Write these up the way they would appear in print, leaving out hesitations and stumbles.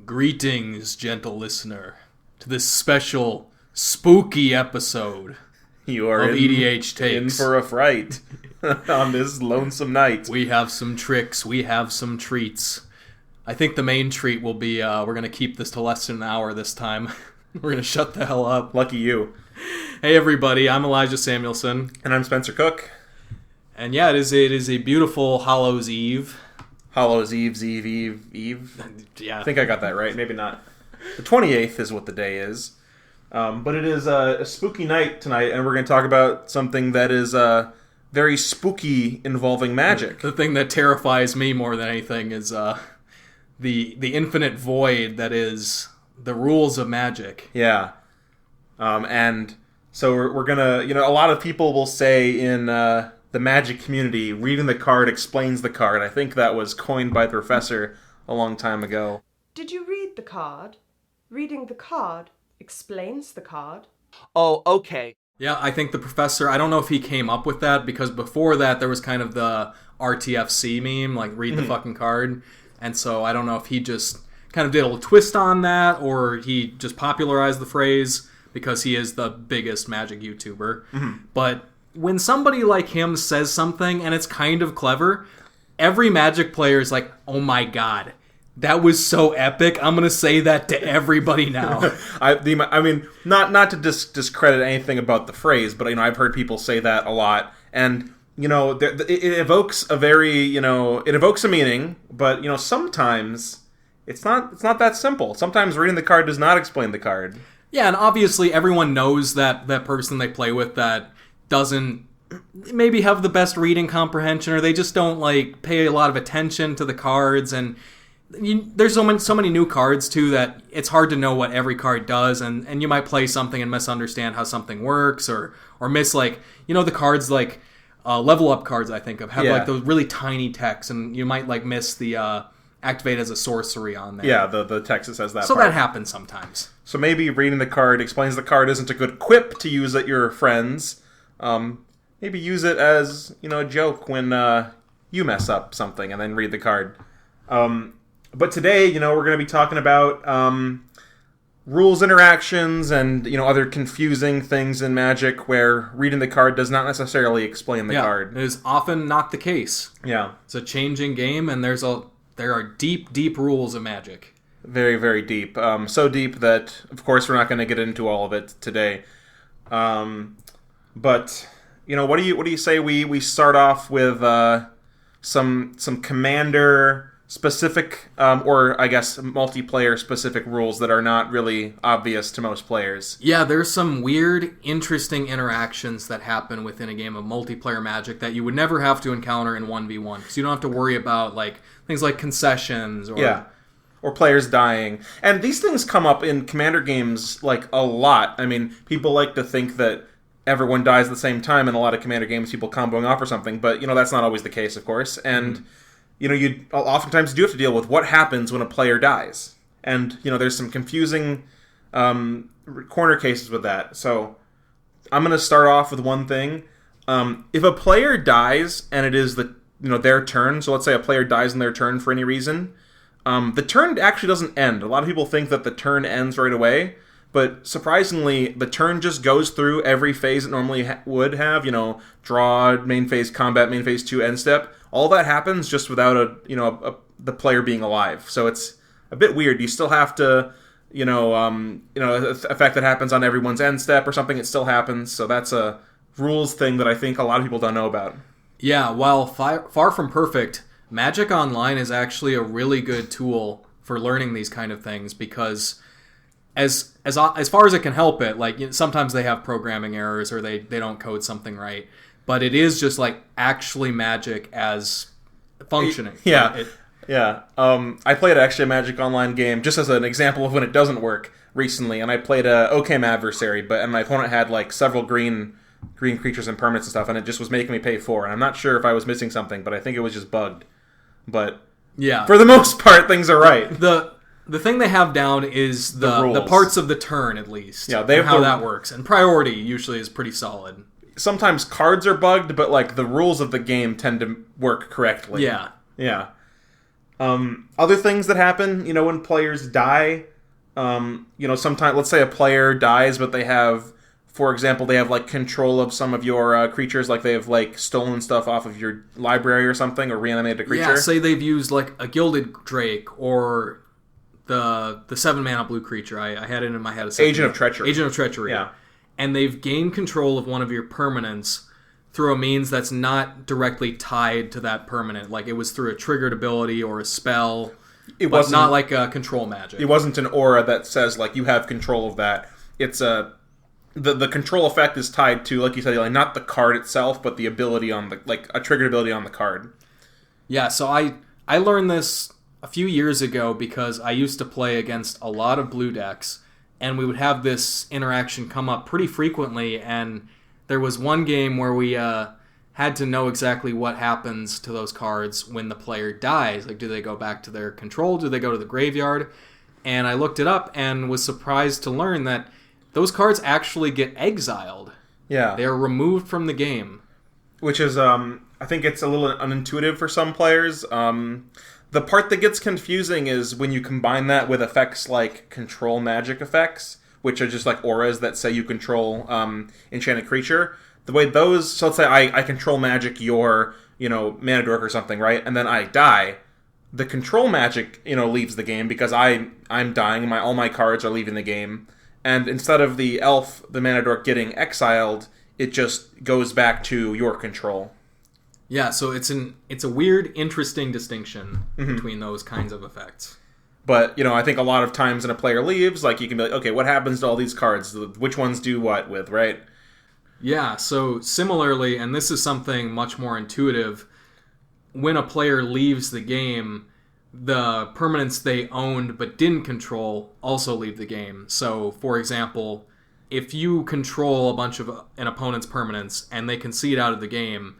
Greetings, gentle listener, to this special spooky episode you are of EDH Takes. In for a fright on this lonesome night. We have some tricks, we have some treats. I think the main treat will be we're going to keep this to less than an hour this time. We're going to shut the hell up. Lucky you. Hey everybody, I'm Elijah Samuelson. And I'm Spencer Cook. And yeah, it is a beautiful Hallows Eve. Hallows Eve. Yeah. I think I got that right. Maybe not. The 28th is what the day is. But it is a spooky night tonight, and we're going to talk about something that is very spooky involving magic. The thing that terrifies me more than anything is the infinite void that is the rules of magic. Yeah. And so we're going to, a lot of people will say in the magic community, reading the card explains the card. I think that was coined by the professor a long time ago. Did you read the card? Reading the card explains the card. Oh, okay. Yeah, I think the professor, I don't know if he came up with that, because before that there was kind of the RTFC meme, like read the fucking card. And so I don't know if he just kind of did a little twist on that, or he just popularized the phrase because he is the biggest magic YouTuber. But when somebody like him says something and it's kind of clever, every Magic player is like, oh my god, that was so epic. I'm going to say that to everybody now. I mean, not to discredit anything about the phrase, but I've heard people say that a lot. And, it evokes a very, it evokes a meaning, but, sometimes it's not that simple. Sometimes reading the card does not explain the card. Yeah, and obviously everyone knows that person they play with that doesn't maybe have the best reading comprehension, or they just don't pay a lot of attention to the cards, and there's so many new cards too that it's hard to know what every card does, and you might play something and misunderstand how something works, or miss the cards level up cards I think of have those really tiny texts, and you might miss the activate as a sorcery on there. Yeah, the text that says that. So part. that happens sometimes. So maybe reading the card explains the card isn't a good quip to use at your friends. Maybe use it as, a joke when you mess up something and then read the card. But today, we're going to be talking about rules interactions and, other confusing things in Magic where reading the card does not necessarily explain the card. It is often not the case. Yeah. It's a changing game, and there are deep, deep rules of Magic. Very, very deep. So deep that, of course, we're not going to get into all of it today. But, what do you say we start off with some commander specific, or I guess multiplayer specific rules that are not really obvious to most players? Yeah, there's some weird, interesting interactions that happen within a game of multiplayer Magic that you would never have to encounter in 1v1, because you don't have to worry about things like concessions or players dying. And these things come up in commander games a lot. I mean, people like to think that everyone dies at the same time in a lot of commander games, people comboing off or something, but that's not always the case, of course. And you oftentimes do have to deal with what happens when a player dies. And there's some confusing corner cases with that. So I'm going to start off with one thing. If a player dies and it is their turn, so let's say a player dies in their turn for any reason, the turn actually doesn't end. A lot of people think that the turn ends right away, but surprisingly, the turn just goes through every phase it normally would have. Draw, main phase, combat, main phase 2, end step. All that happens just without the player being alive. So it's a bit weird. You still have to, effect that happens on everyone's end step or something. It still happens. So that's a rules thing that I think a lot of people don't know about. Yeah, while far from perfect, Magic Online is actually a really good tool for learning these kind of things, because as far as it can help it, sometimes they have programming errors or they don't code something right, but it is just actually Magic as functioning. Yeah. I played actually a Magic Online game just as an example of when it doesn't work recently, and I played a Occam Adversary, and my opponent had several green creatures and permanents and stuff, and it just was making me pay 4, and I'm not sure if I was missing something, but I think it was just bugged. But yeah, for the most part, things are right. The thing they have down is the parts of the turn, at least. Yeah, they have how that works. And priority usually is pretty solid. Sometimes cards are bugged, but the rules of the game tend to work correctly. Yeah. Yeah. Other things that happen, when players die, sometimes, let's say a player dies, but they have, for example, they have, like, control of some of your creatures, like they have, like, stolen stuff off of your library or something, or reanimated a creature. Yeah, say they've used, like, a Gilded Drake, or the 7-mana blue creature. I had it in my head a second. Agent of Treachery. Agent of Treachery. Yeah. And they've gained control of one of your permanents through a means that's not directly tied to that permanent. Like, it was through a triggered ability or a spell. It was not like a control magic. It wasn't an aura that says, like, you have control of that. It's the control effect is tied to, like you said, like, not the card itself, but the ability on the, like, a triggered ability on the card. Yeah, so I learned this a few years ago because I used to play against a lot of blue decks, and we would have this interaction come up pretty frequently, and there was one game where we had to know exactly what happens to those cards when the player dies. Like, do they go back to their control? Do they go to the graveyard? And I looked it up and was surprised to learn that those cards actually get exiled. Yeah. They're removed from the game. Which is, I think it's a little unintuitive for some players. The part that gets confusing is when you combine that with effects like control magic effects, which are just like auras that say you control enchanted creature. The way those, so let's say I control magic your, mana dork or something, right? And then I die. The control magic, leaves the game because I'm dying. All my cards are leaving the game. And instead of the elf, the mana dork getting exiled, it just goes back to your control. Yeah, so it's a weird, interesting distinction between those kinds of effects. But, I think a lot of times when a player leaves, like, you can be like, okay, what happens to all these cards? Which ones do what with, right? Yeah, so similarly, and this is something much more intuitive, when a player leaves the game, the permanents they owned but didn't control also leave the game. So, for example, if you control a bunch of an opponent's permanents and they concede out of the game,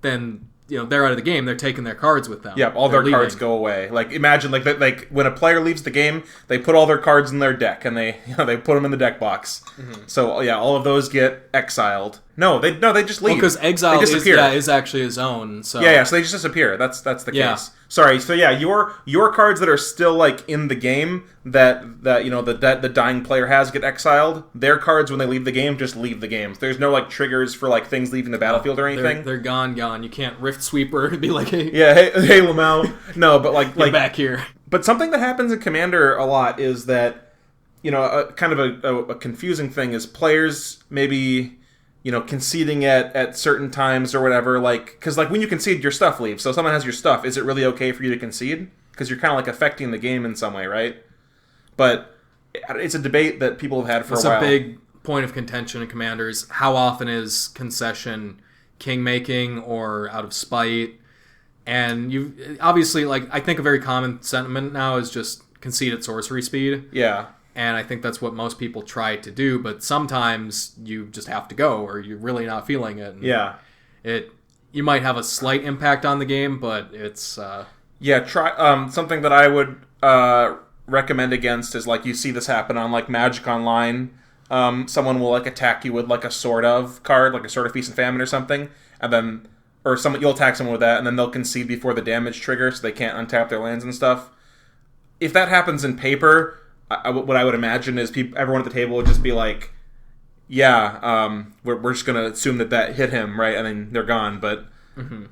then they're out of the game. They're taking their cards with them. Yeah, all their cards go away. Like, imagine like when a player leaves the game, they put all their cards in their deck and they they put them in the deck box. Mm-hmm. So yeah, all of those get exiled. No, they just leave. Because exile is actually his own. So yeah, so they just disappear. That's the case. Sorry. So yeah, your cards that are still like in the game that the dying player has get exiled. Their cards when they leave the game just leave the game. There's no like triggers for like things leaving the battlefield or anything. They're gone. You can't Rift Sweeper and be like, hey, hey Lamau. No, but like back here. But something that happens in Commander a lot is that kind of a confusing thing is players maybe conceding at certain times or whatever, like, because like when you concede, your stuff leaves. So if someone has your stuff, is it really okay for you to concede? Because you're kind of like affecting the game in some way, right? But it's a debate that people have had for a while. It's a big point of contention in Commanders. How often is concession king-making or out of spite? And you obviously, like, I think a very common sentiment now is just concede at sorcery speed. Yeah. And I think that's what most people try to do, but sometimes you just have to go, or you're really not feeling it. And yeah. You might have a slight impact on the game, but it's... try something that I would recommend against is, like, you see this happen on, like, Magic Online. Someone will, like, attack you with, like, a Sword of card, like a Sword of Feast and Famine or something, and then... Or you'll attack someone with that, and then they'll concede before the damage trigger, so they can't untap their lands and stuff. If that happens in paper... what I would imagine is everyone at the table would just be like, yeah, we're just going to assume that hit him, right? And then they're gone. But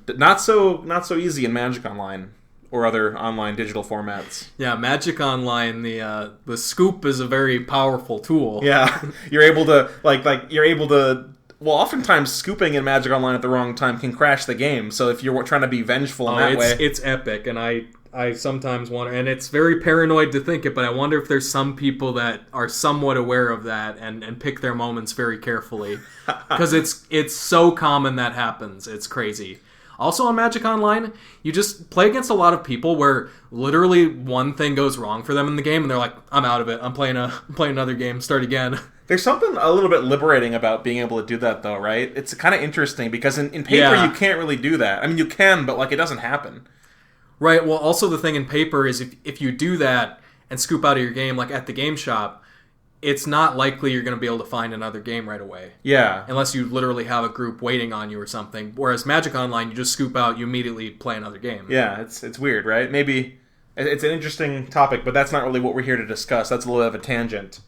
not so easy in Magic Online or other online digital formats. Yeah, Magic Online, the scoop is a very powerful tool. Yeah, you're able to, well, oftentimes scooping in Magic Online at the wrong time can crash the game. So if you're trying to be vengeful in that way... It's epic, and I sometimes wonder, and it's very paranoid to think it, but I wonder if there's some people that are somewhat aware of that and pick their moments very carefully. Because it's so common that happens. It's crazy. Also on Magic Online, you just play against a lot of people where literally one thing goes wrong for them in the game, and they're like, I'm out of it. I'm playing another game. Start again. There's something a little bit liberating about being able to do that, though, right? It's kind of interesting, because in paper you can't really do that. I mean, you can, but like it doesn't happen. Right, well, also the thing in paper is if you do that and scoop out of your game, like at the game shop, it's not likely you're going to be able to find another game right away. Yeah. Unless you literally have a group waiting on you or something. Whereas Magic Online, you just scoop out, you immediately play another game. Yeah, it's weird, right? Maybe It's an interesting topic, but that's not really what we're here to discuss. That's a little bit of a tangent.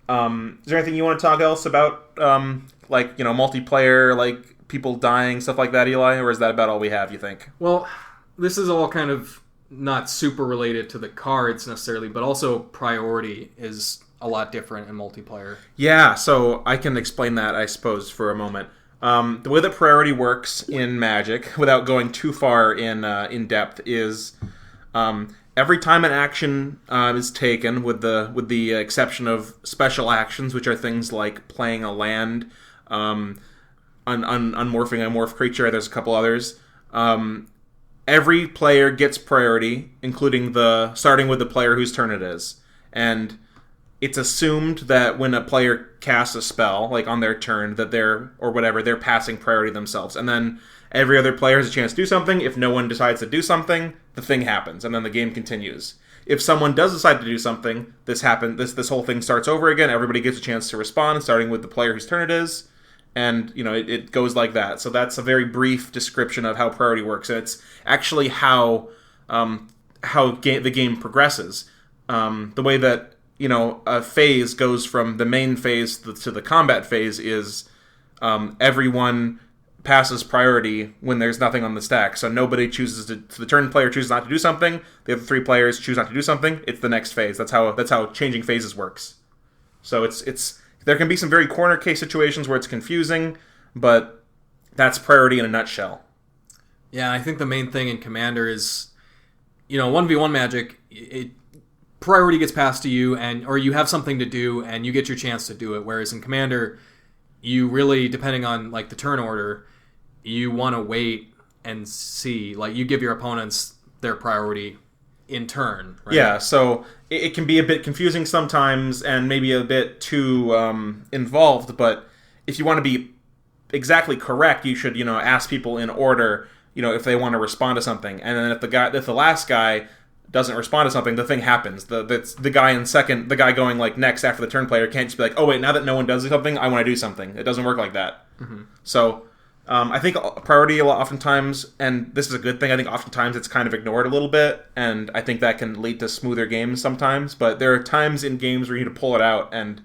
Is there anything you want to talk else about, multiplayer, like people dying, stuff like that, Eli? Or is that about all we have, you think? Well, this is all kind of not super related to the cards necessarily, but also priority is a lot different in multiplayer. Yeah, so I can explain that, I suppose, for a moment. The way that priority works in Magic, without going too far in depth, is every time an action is taken, with the exception of special actions, which are things like playing a land, unmorphing a morph creature. There's a couple others. Every player gets priority, including starting with the player whose turn it is, and it's assumed that when a player casts a spell, like on their turn, that they're passing priority themselves. And then every other player has a chance to do something. If no one decides to do something, the thing happens, and then the game continues. If someone does decide to do something, this whole thing starts over again. Everybody gets a chance to respond, starting with the player whose turn it is. And, it goes like that. So that's a very brief description of how priority works. And it's actually how the game progresses. The way that a phase goes from the main phase to the combat phase is everyone passes priority when there's nothing on the stack. So nobody chooses to. So the turn player chooses not to do something. The other 3 players choose not to do something. It's the next phase. That's how changing phases works. So it's there can be some very corner case situations where it's confusing, but that's priority in a nutshell. Yeah, I think the main thing in Commander is, 1v1 Magic, priority gets passed to you, or you have something to do, and you get your chance to do it. Whereas in Commander, you really, depending on like the turn order, you want to wait and see. Like, you give your opponents their priority in turn, right? Yeah, so it can be a bit confusing sometimes, and maybe a bit too involved. But if you want to be exactly correct, you should ask people in order, if they want to respond to something, and then if the last guy doesn't respond to something, the thing happens. The guy in second, the guy going like next after the turn player can't just be like, oh wait, now that no one does something, I want to do something. It doesn't work like that. Mm-hmm. So I think priority oftentimes, and this is a good thing, I think oftentimes it's kind of ignored a little bit, and I think that can lead to smoother games sometimes, but there are times in games where you need to pull it out and,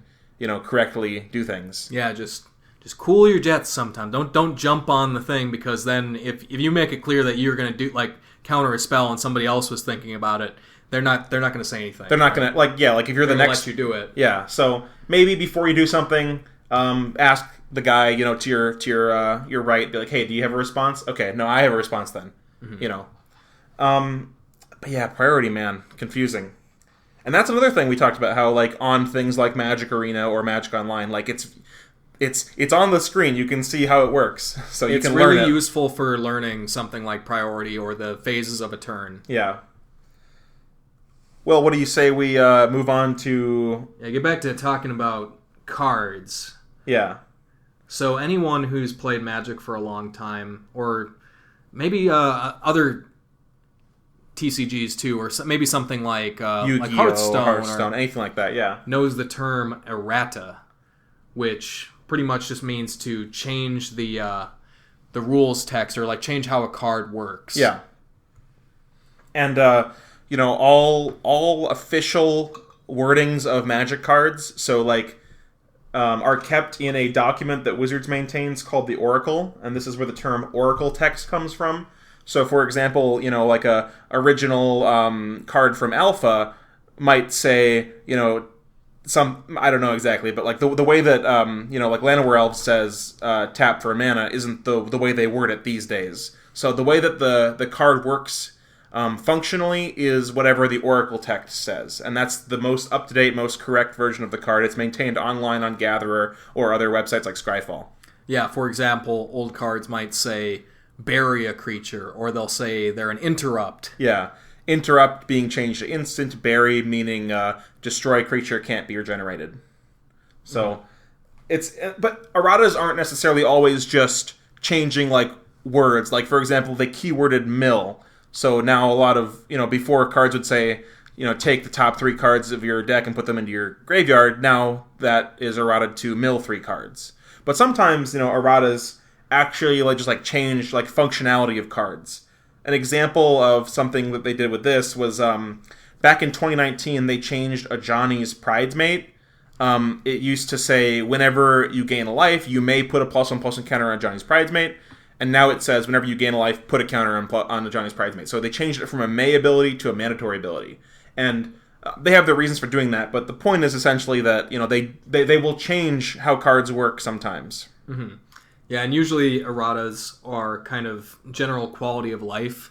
correctly do things. Yeah, just cool your jets sometimes. Don't jump on the thing, because then if you make it clear that you're going to do, like, counter a spell and somebody else was thinking about it, they're not going to say anything. They're not going to, like if you're the next... let you do it. Yeah, so maybe before you do something, ask the guy, to your right, be like, hey, do you have a response? Okay, no, I have a response then. Mm-hmm. But yeah, priority, man, confusing. And that's another thing we talked about, how, like, on things like Magic Arena or Magic Online, like, it's on the screen. You can see how it works, so you can learn it. It's really useful for learning something like priority or the phases of a turn. Yeah. Well, what do you say we move on to... Yeah, get back to talking about cards. Yeah. So anyone who's played Magic for a long time, or maybe other TCGs too, or maybe something like Hearthstone, anything like that, yeah, knows the term errata, which pretty much just means to change the rules text, or like change how a card works. Yeah. And all official wordings of Magic cards, so like are kept in a document that Wizards maintains called the Oracle, and this is where the term Oracle text comes from. So, for example, like a original card from Alpha might say, I don't know exactly, but like the way that like Llanowar Elves says tap for mana isn't the way they word it these days. So the way that the card works functionally is whatever the Oracle text says, and that's the most up-to-date, most correct version of the card. It's maintained online on Gatherer or other websites like Scryfall. Yeah, for example, old cards might say bury a creature, or they'll say they're an interrupt. Yeah, interrupt being changed to instant, bury meaning destroy creature can't be regenerated. So but erratas aren't necessarily always just changing like words. Like, for example, they keyworded mill. So now a lot of, before cards would say, take the top 3 cards of your deck and put them into your graveyard, now that is errata to mill 3 cards. But sometimes, erratas actually just change functionality of cards. an example of something that they did with this was back in 2019 they changed a Johnny's Pridemate. It used to say whenever you gain a life, you may put a +1/+1 counter on Johnny's Pridemate, and now it says whenever you gain a life, put a counter on the Johnny's Pridemate. So they changed it from a may ability to a mandatory ability, and they have their reasons for doing that. But the point is essentially that they will change how cards work sometimes. Mm-hmm. Yeah, and usually erratas are kind of general quality of life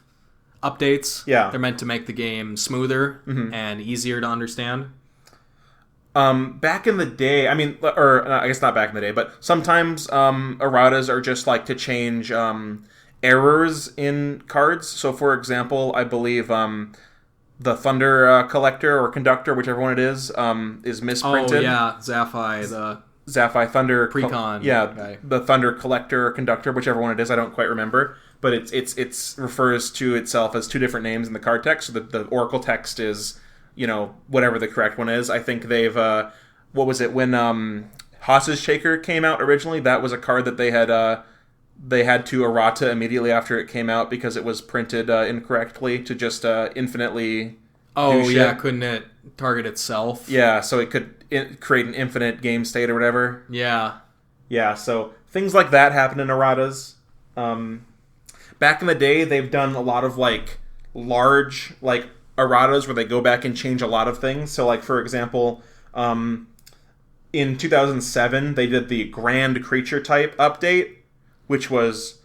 updates. Yeah. They're meant to make the game smoother and easier to understand. Back in the day, I guess not back in the day, but sometimes erratas are just like to change errors in cards. So, for example, I believe the Thunder Collector or Conductor, whichever one it is misprinted. Oh, yeah, Zaphi Thunder Precon. Okay. The Thunder Collector or Conductor, whichever one it is, I don't quite remember. But it refers to itself as two different names in the card text. So the Oracle text is, whatever the correct one is. I think they've what was it when Hostage Shaker came out originally? That was a card that they had to errata immediately after it came out because it was printed incorrectly to just infinitely. Oh do shit. Yeah, couldn't it target itself? Yeah, so it could create an infinite game state or whatever. Yeah. Yeah, so things like that happen in erratas. Back in the day, they've done a lot of large erratas where they go back and change a lot of things. So for example, in 2007 they did the Grand Creature Type update, which was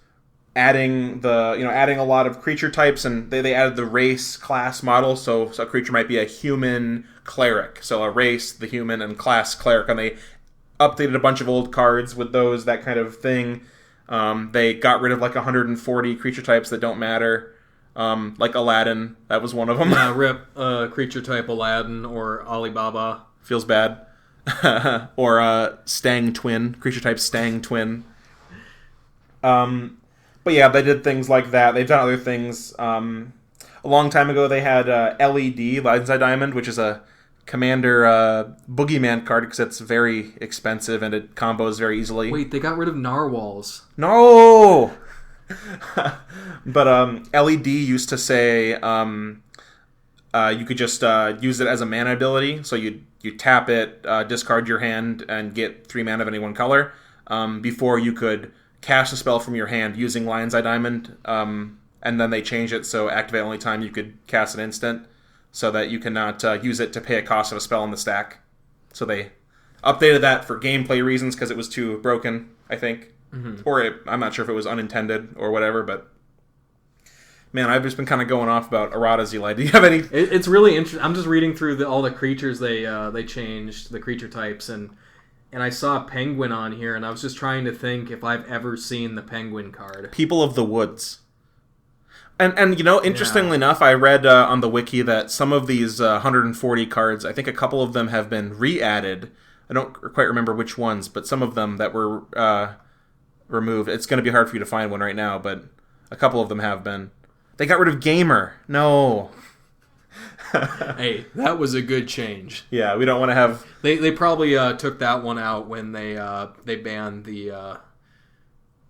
adding a lot of creature types, and they added the race class model. So a creature might be a human cleric. So a race, the human, and class cleric, and they updated a bunch of old cards with that kind of thing. They got rid of 140 creature types that don't matter. Like Aladdin, that was one of them. Yeah, rip creature type Aladdin or Alibaba. Feels bad. Or Stang Twin, creature type Stang Twin. But yeah, they did things like that. They've done other things. A long time ago, they had LED, Light Inside Diamond, which is a Commander Boogeyman card because it's very expensive and it combos very easily. Wait, they got rid of Narwhals. No! But LED used to say you could just use it as a mana ability. So you tap it, discard your hand, and get 3 mana of any one color. Before you could cast a spell from your hand using Lion's Eye Diamond, and then they changed it so activate only time you could cast an instant, so that you cannot use it to pay a cost of a spell in the stack. So they updated that for gameplay reasons because it was too broken, I think. Mm-hmm. Or I'm not sure if it was unintended or whatever, but man, I've just been kind of going off about erratas, Eli. Do you have any? It's really interesting. I'm just reading through all the creatures they changed, the creature types, and I saw a penguin on here, and I was just trying to think if I've ever seen the penguin card. People of the Woods. And interestingly enough, I read on the wiki that some of these 140 cards, I think a couple of them have been re-added. I don't quite remember which ones, but some of them that were removed. It's going to be hard for you to find one right now, but a couple of them have been. They got rid of Gamer. No. Hey, that was a good change. Yeah, we don't want to have... They probably took that one out when they banned the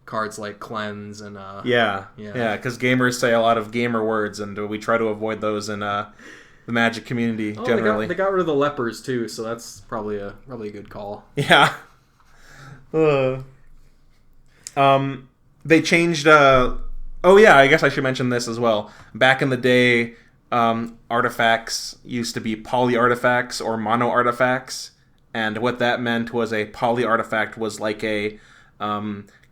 cards like Cleanse and... Yeah, because gamers say a lot of gamer words, and we try to avoid those in the Magic community generally. They got rid of the lepers too, so that's probably a good call. Yeah. They changed... Oh yeah, I guess I should mention this as well. Back in the day... artifacts used to be poly artifacts or mono artifacts, and what that meant was a poly artifact was like a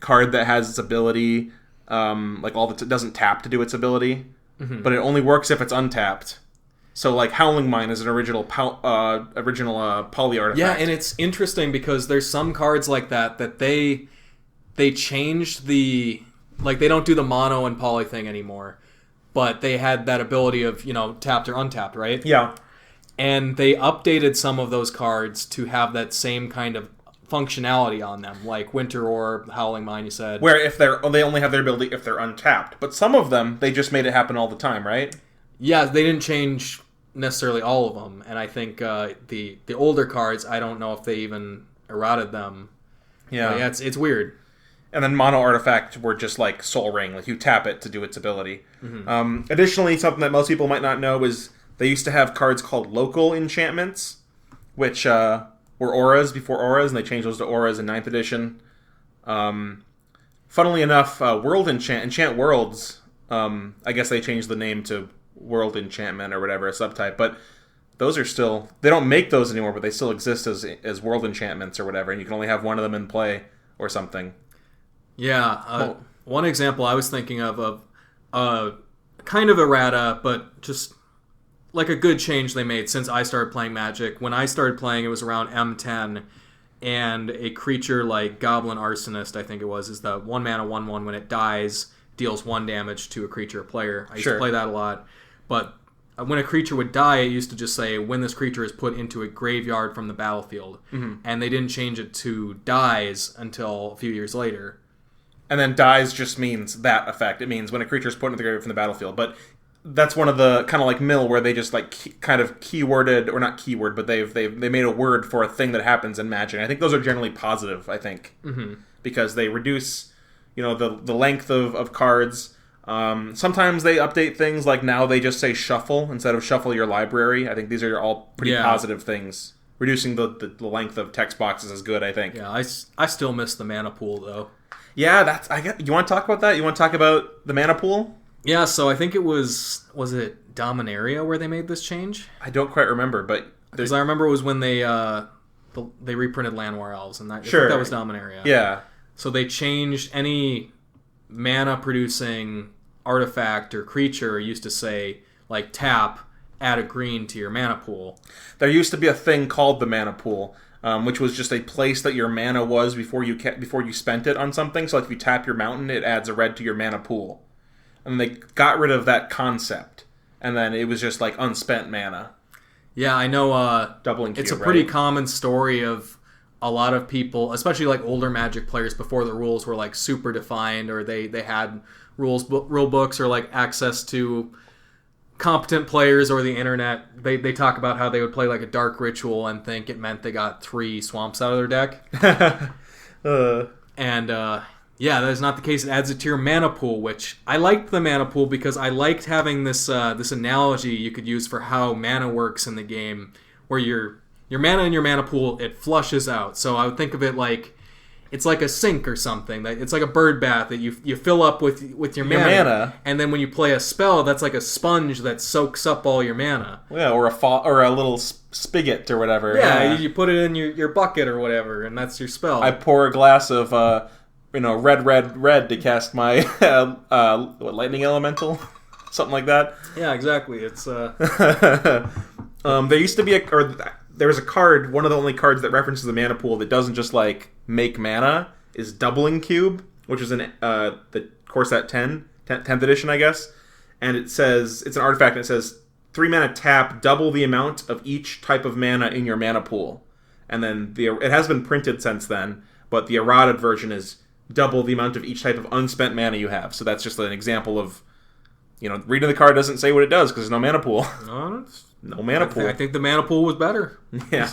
card that has its ability, it doesn't tap to do its ability, but it only works if it's untapped. So Howling Mine is an original poly artifact. Yeah, and it's interesting because there's some cards like that they changed the they don't do the mono and poly thing anymore. But they had that ability of, tapped or untapped, right? Yeah. And they updated some of those cards to have that same kind of functionality on them, like Winter Orb, Howling Mine, you said. Where they only have their ability if they're untapped. But some of them, they just made it happen all the time, right? Yeah, they didn't change necessarily all of them. And I think the older cards, I don't know if they even errated them. Yeah. But yeah, it's weird. And then Mono Artifact were just like Soul Ring, like you tap it to do its ability. Additionally, something that most people might not know is they used to have cards called Local Enchantments, which were auras before auras, and they changed those to auras in 9th edition. Funnily enough, World Enchant Worlds, I guess they changed the name to World Enchantment or whatever, a subtype, but those are still... They don't make those anymore, but they still exist as World Enchantments or whatever, and you can only have one of them in play or something. Yeah, one example I was thinking of kind of errata, but just like a good change they made since I started playing Magic. When I started playing, it was around M10, and a creature like Goblin Arsonist, I think it was, is the 1 mana 1/1 when it dies, deals 1 damage to a creature or player. I used to play that a lot, but when a creature would die, it used to just say, when this creature is put into a graveyard from the battlefield, and they didn't change it to dies until a few years later. And then dies just means that effect. It means when a creature is put into the graveyard from the battlefield. But that's one of the kind of like Mill, where they just like kind of keyworded, or not keyword, but they made a word for a thing that happens in Magic. I think those are generally positive. I think because they reduce, the length of cards. Sometimes they update things, like now they just say shuffle instead of shuffle your library. I think these are all pretty positive things. Reducing the length of text boxes is good, I think. Yeah, I still miss the mana pool though. Yeah, you want to talk about that? You want to talk about the mana pool? Yeah, so I think it was it Dominaria where they made this change? I don't quite remember, but... Because I remember it was when they reprinted Llanowar Elves, and I think that was Dominaria. Yeah. So they changed any mana-producing artifact or creature used to say, like, tap, add a green to your mana pool. There used to be a thing called the mana pool, which was just a place that your mana was before you spent it on something. So like if you tap your mountain, it adds a red to your mana pool. And they got rid of that concept, and then it was just like unspent mana. Yeah, I know. Doubling cube, it's a pretty common story of a lot of people, especially like older Magic players, before the rules were like super defined, or they had rule books or like access to competent players or the internet. They talk about how they would play like a dark ritual and think it meant they got 3 swamps out of their deck. Yeah, that is not the case. It adds it to your mana pool, which I liked the mana pool because I liked having this this analogy you could use for how mana works in the game, where your mana in your mana pool, it flushes out. So I would think of it like it's like a sink or something. It's like a bird bath that you fill up with your mana, and then when you play a spell, that's like a sponge that soaks up all your mana. Yeah, or a little spigot or whatever. Yeah, you put it in your bucket or whatever, and that's your spell. I pour a glass of red to cast my lightning elemental, something like that. Yeah, exactly. It's there used to be there's a card, one of the only cards that references the mana pool that doesn't just like make mana, is Doubling Cube, which is in the core set 10th edition, I guess. And it says, it's an artifact, and it says 3 mana tap, double the amount of each type of mana in your mana pool. And then it has been printed since then, but the errata version is double the amount of each type of unspent mana you have. So that's just an example of, reading the card doesn't say what it does because there's no mana pool. No mana pool. I think the mana pool was better. Yeah.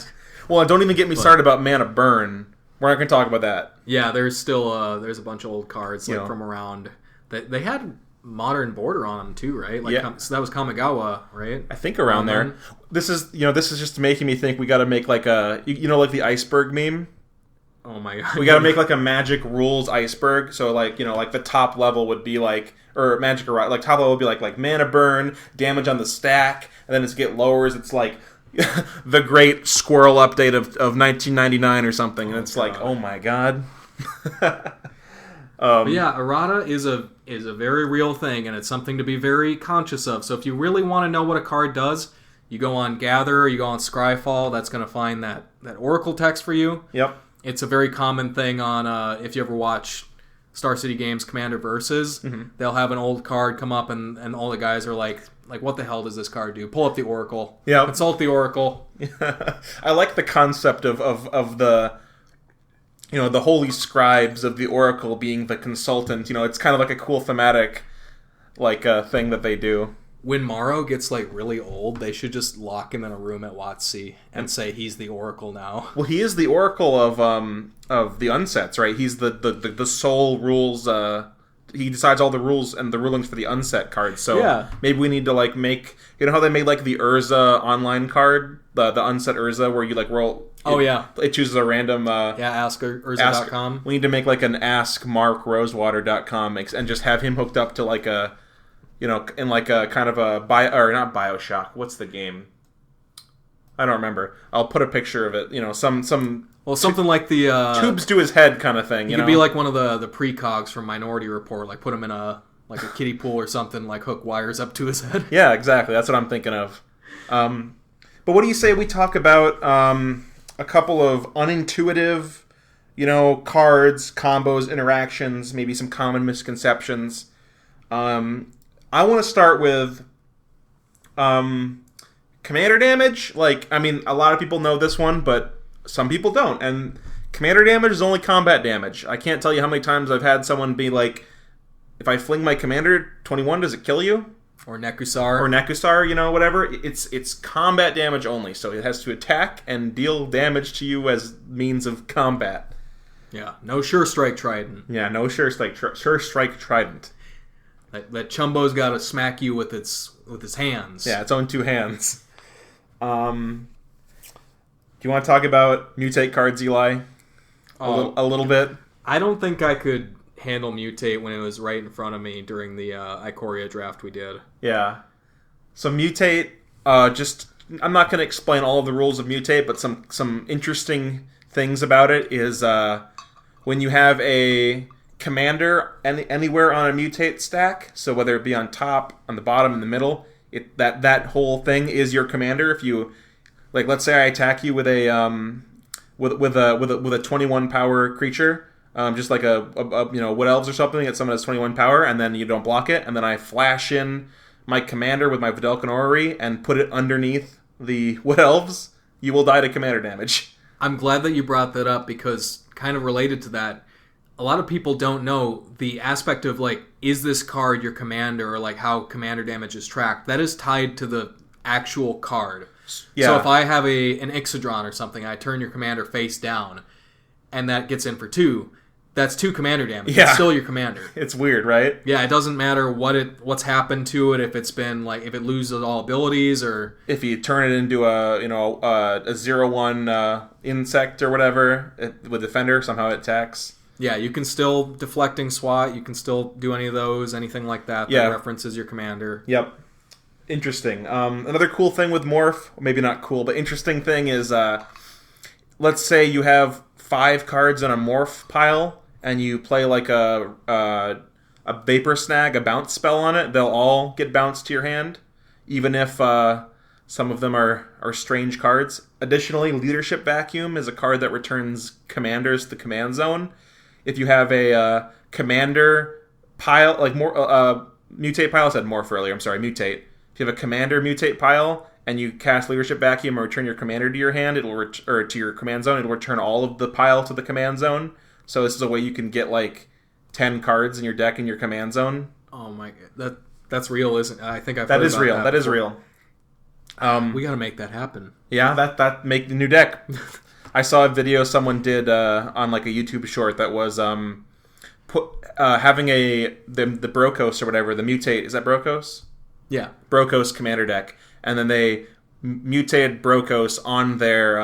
Well, don't even get me started about mana burn. We're not going to talk about that. Yeah, there's still there's a bunch of old cards from around. They had modern border on them too, right? So that was Kamigawa, right? I think around there. This is just making me think we got to make like like the iceberg meme. Oh my god. We got to make like a Magic rules iceberg. So like, like the top level would be like, or Magic Errata, like top level would be like mana burn, damage on the stack, and then as it gets lowers, it's like the great squirrel update of 1999 or something, and it's like, oh my god. But yeah, errata is a very real thing, and it's something to be very conscious of. So if you really want to know what a card does, you go on Gather, or you go on Scryfall. That's going to find that Oracle text for you. Yep. It's a very common thing on if you ever watch Star City Games Commander Versus, they'll have an old card come up, and all the guys are like, what the hell does this card do? Pull up the Oracle. Yeah. Consult the Oracle. I like the concept of the, the holy scribes of the Oracle being the consultant. It's kind of like a cool thematic, thing that they do. when Morrow gets like really old, they should just lock him in a room at WotC and say he's the Oracle now. Well, he is the Oracle of the unsets, right? He's the sole rules. He decides all the rules and the rulings for the unset cards. So Yeah. maybe we need to like make, you know how they made like the Urza online card, the unset Urza, where you like roll. Oh, yeah. It chooses a random. AskUrza.com. We need to make like an AskMarkRosewater.com and just have him hooked up to like a, you know, in like a kind of a not BioShock. What's the game? I don't remember. I'll put a picture of it. You know, something like the tubes to his head kind of thing. You know? could be like one of the precogs from Minority Report, like put him in a kiddie pool or something, like hook wires up to his head. Yeah, exactly. That's what I'm thinking of. But what do you say we talk about a couple of unintuitive, you know, cards, combos, interactions, maybe some common misconceptions. I want to start with commander damage. Like, I mean, a lot of people know this one, but some people don't. And commander damage is only combat damage. I can't tell you how many times I've had someone be like, if I fling my commander 21, does it kill you? Or Nekusar. You know, whatever. It's combat damage only, so it has to attack and deal damage to you as means of combat. Yeah, no Sure Strike Trident. Yeah, no Sure Strike Trident. That Chumbo's got to smack you with its hands. Yeah, its own two hands. Do you want to talk about mutate cards, Eli? A little bit? I don't think I could handle mutate when it was right in front of me during the Ikoria draft we did. Yeah. So mutate, I'm not going to explain all of the rules of mutate, but some interesting things about it is when you have a commander anywhere on a mutate stack, so whether it be on top, on the bottom, in the middle, that whole thing is your commander. If you, like, let's say I attack you with a 21 power creature, just like a Wood Elves or something, that someone has 21 power, and then you don't block it, and then I flash in my commander with my Vidalcan Orrery and put it underneath the Wood Elves, you will die to commander damage. I'm glad that you brought that up, because kind of related to that, a lot of people don't know the aspect of, like, is this card your commander, or like how commander damage is tracked. That is tied to the actual card. Yeah. So if I have an Ixodron or something, I turn your commander face down, and that gets in for 2. That's 2 commander damage. Yeah. It's still your commander. It's weird, right? Yeah, it doesn't matter what's happened to it, if it's been like, if it loses all abilities, or if you turn it into a 0/1 insect or whatever with Defender, somehow it attacks. Yeah, you can still deflecting SWAT. You can still do any of those, anything like that. That references your commander. Yep. Interesting. Another cool thing with Morph, maybe not cool, but interesting thing is, let's say you have 5 cards in a Morph pile, and you play like a Vapor Snag, a bounce spell on it. They'll all get bounced to your hand, even if some of them are strange cards. Additionally, Leadership Vacuum is a card that returns commanders to the command zone. If you have a commander pile, like mutate pile, I said Morph earlier, I'm sorry, mutate. If you have a commander mutate pile and you cast Leadership Vacuum or return your commander to your hand, or to your command zone, it'll return all of the pile to the command zone. So this is a way you can get like 10 cards in your deck in your command zone. Oh my god, that's real, isn't it? I think I've that heard is about real. That before. is real. We got to make that happen. Yeah, that make the new deck. I saw a video someone did on like a YouTube short that was having the Brokos or whatever, the mutate, is that Brokos? Yeah. Brokos commander deck. And then they mutated Brokos on their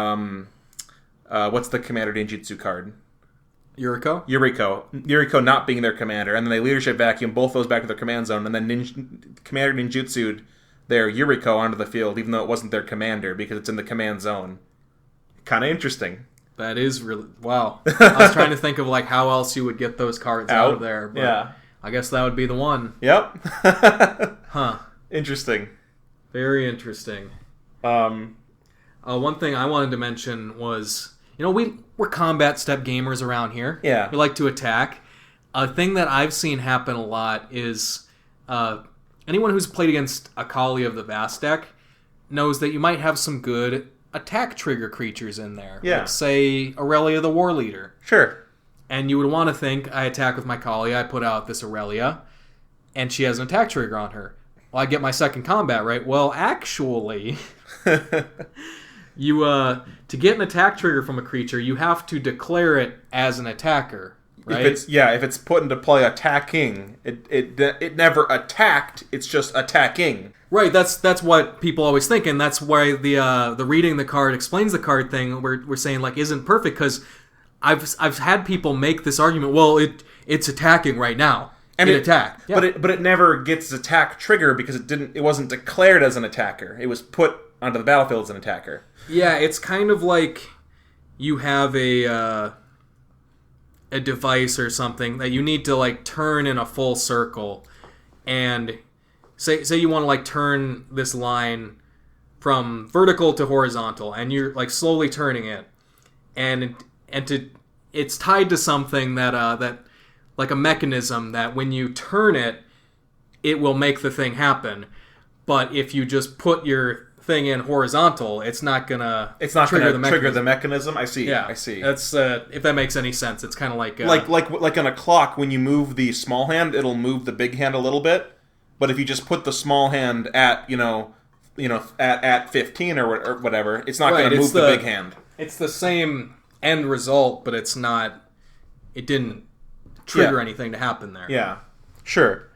what's the Commander Ninjutsu card? Yuriko not being their commander, and then they Leadership Vacuum both those back to their command zone, and then Commander Ninjutsu'd their Yuriko onto the field, even though it wasn't their commander, because it's in the command zone. Kind of interesting. That is really... Wow. I was trying to think of like how else you would get those cards out of there, but yeah. I guess that would be the one. Yep. Huh. Interesting. Very interesting. One thing I wanted to mention was, we're combat step gamers around here. Yeah. We like to attack. A thing that I've seen happen a lot is anyone who's played against Akali of the Vast deck knows that you might have some good attack trigger creatures in there. Yeah. Like, say, Aurelia the War Leader. Sure. And you would want to think, I attack with my Kali, I put out this Aurelia, and she has an attack trigger on her. well, I get my second combat, right? Well, actually, you to get an attack trigger from a creature, you have to declare it as an attacker, right? If it's put into play attacking, it never attacked. It's just attacking. Right. That's what people always think, and that's why the reading the card explains the card thing. We're saying like isn't perfect because I've had people make this argument. Well, it's attacking right now. And it attacked. Yeah. But it never gets its attack trigger because it wasn't declared as an attacker. It was put onto the battlefield as an attacker. Yeah, it's kind of like you have a device or something that you need to like turn in a full circle, and say you want to like turn this line from vertical to horizontal, and you're like slowly turning it, and it's tied to something that like a mechanism that when you turn it, it will make the thing happen. But if you just put your thing in horizontal, it's not gonna trigger the mechanism. I see. Yeah, I see. That's if that makes any sense. It's kind of like like on a clock, when you move the small hand, it'll move the big hand a little bit. But if you just put the small hand at at 15 or whatever, it's not going to move the big hand. It's the same end result, but it's not. It didn't trigger anything to happen there. Yeah, sure.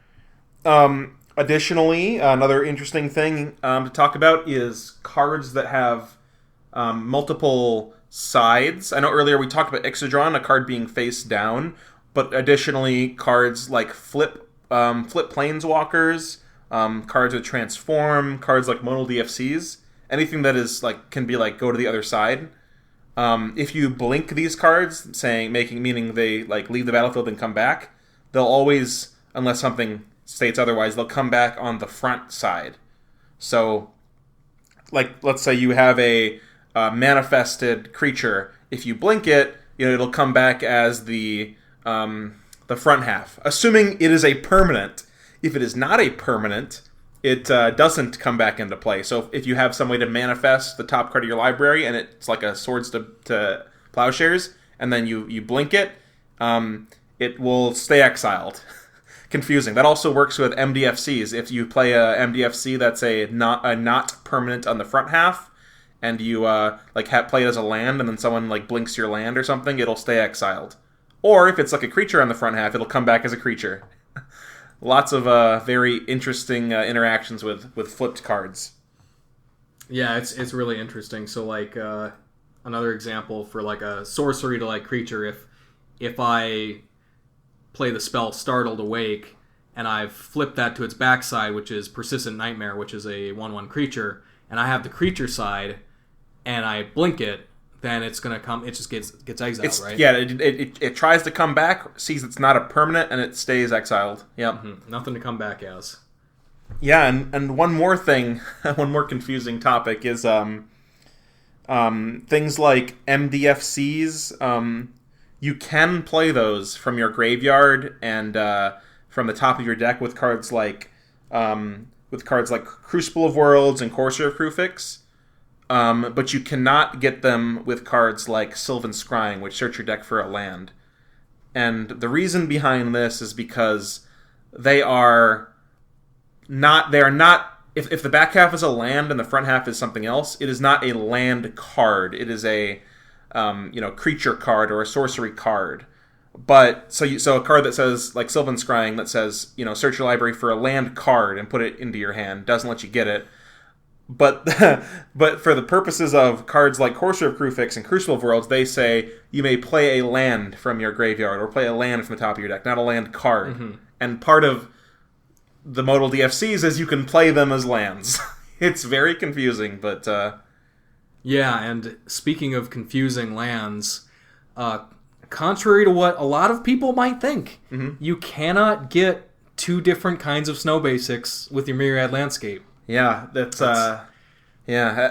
Additionally, another interesting thing to talk about is cards that have multiple sides. I know earlier we talked about Ixodron, a card being face down, but additionally cards like flip planeswalkers, cards that transform, cards like modal DFCs, anything that is like can be like go to the other side. If you blink these cards, meaning they like leave the battlefield and come back, they'll always, unless something states otherwise, they'll come back on the front side. So, like, let's say you have a manifested creature. If you blink it, it'll come back as the front half, assuming it is a permanent. If it is not a permanent, it doesn't come back into play. So if you have some way to manifest the top card of your library and it's like a Swords to Plowshares, and then you blink it, it will stay exiled. Confusing. That also works with MDFCs. If you play a MDFC that's a not permanent on the front half, and you play it as a land, and then someone like blinks your land or something, it'll stay exiled. Or if it's like a creature on the front half, it'll come back as a creature. Lots of very interesting interactions with flipped cards. Yeah, it's really interesting. So like another example for like a sorcery to like creature, if I play the spell Startled Awake and I've flipped that to its backside, which is Persistent Nightmare, which is a 1/1 creature, and I have the creature side and I blink it, then it's gonna come. It just gets exiled, right? Yeah, it tries to come back, sees it's not a permanent, and it stays exiled. Yep, nothing to come back as. Yeah, and one more thing, one more confusing topic is things like MDFCs. You can play those from your graveyard and from the top of your deck with cards like Crucible of Worlds and Courser of Kruphix. But you cannot get them with cards like Sylvan Scrying, which search your deck for a land. And the reason behind this is because they are not, if the back half is a land and the front half is something else, it is not a land card. It is a, creature card or a sorcery card. But, so a card that says, like Sylvan Scrying, that says, search your library for a land card and put it into your hand, doesn't let you get it. But for the purposes of cards like Courser of Kruphix and Crucible of Worlds, they say you may play a land from your graveyard or play a land from the top of your deck, not a land card. Mm-hmm. And part of the modal DFCs is you can play them as lands. It's very confusing, but... Yeah, and speaking of confusing lands, contrary to what a lot of people might think, you cannot get two different kinds of snow basics with your Myriad Landscape. Yeah, that's it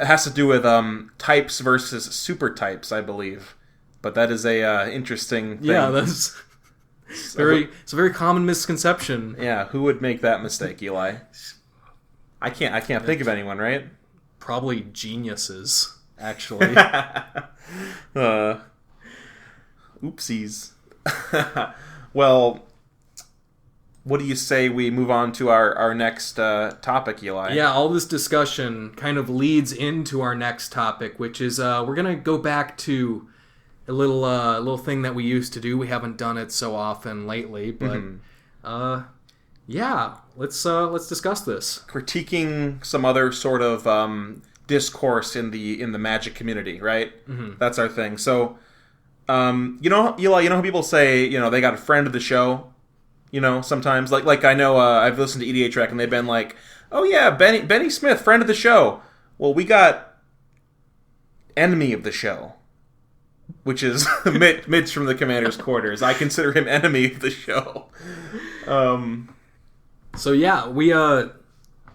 has to do with types versus super types, I believe. But that is a interesting thing. Yeah, it's a very common misconception. Yeah, who would make that mistake, Eli? I can't think of anyone, right? Probably geniuses, actually. Oopsies. Well, what do you say we move on to our next topic, Eli? Yeah, all this discussion kind of leads into our next topic, which is we're going to go back to a little thing that we used to do. We haven't done it so often lately, but yeah, let's discuss this. Critiquing some other sort of discourse in the Magic community, right? Mm-hmm. That's our thing. So, Eli, you know how people say, they got a friend of the show. Sometimes like I know I've listened to EDH and they've been like, oh yeah, Benny Smith, friend of the show. Well, we got enemy of the show, which is Mitch from the Commander's Quarters. I consider him enemy of the show. So yeah, we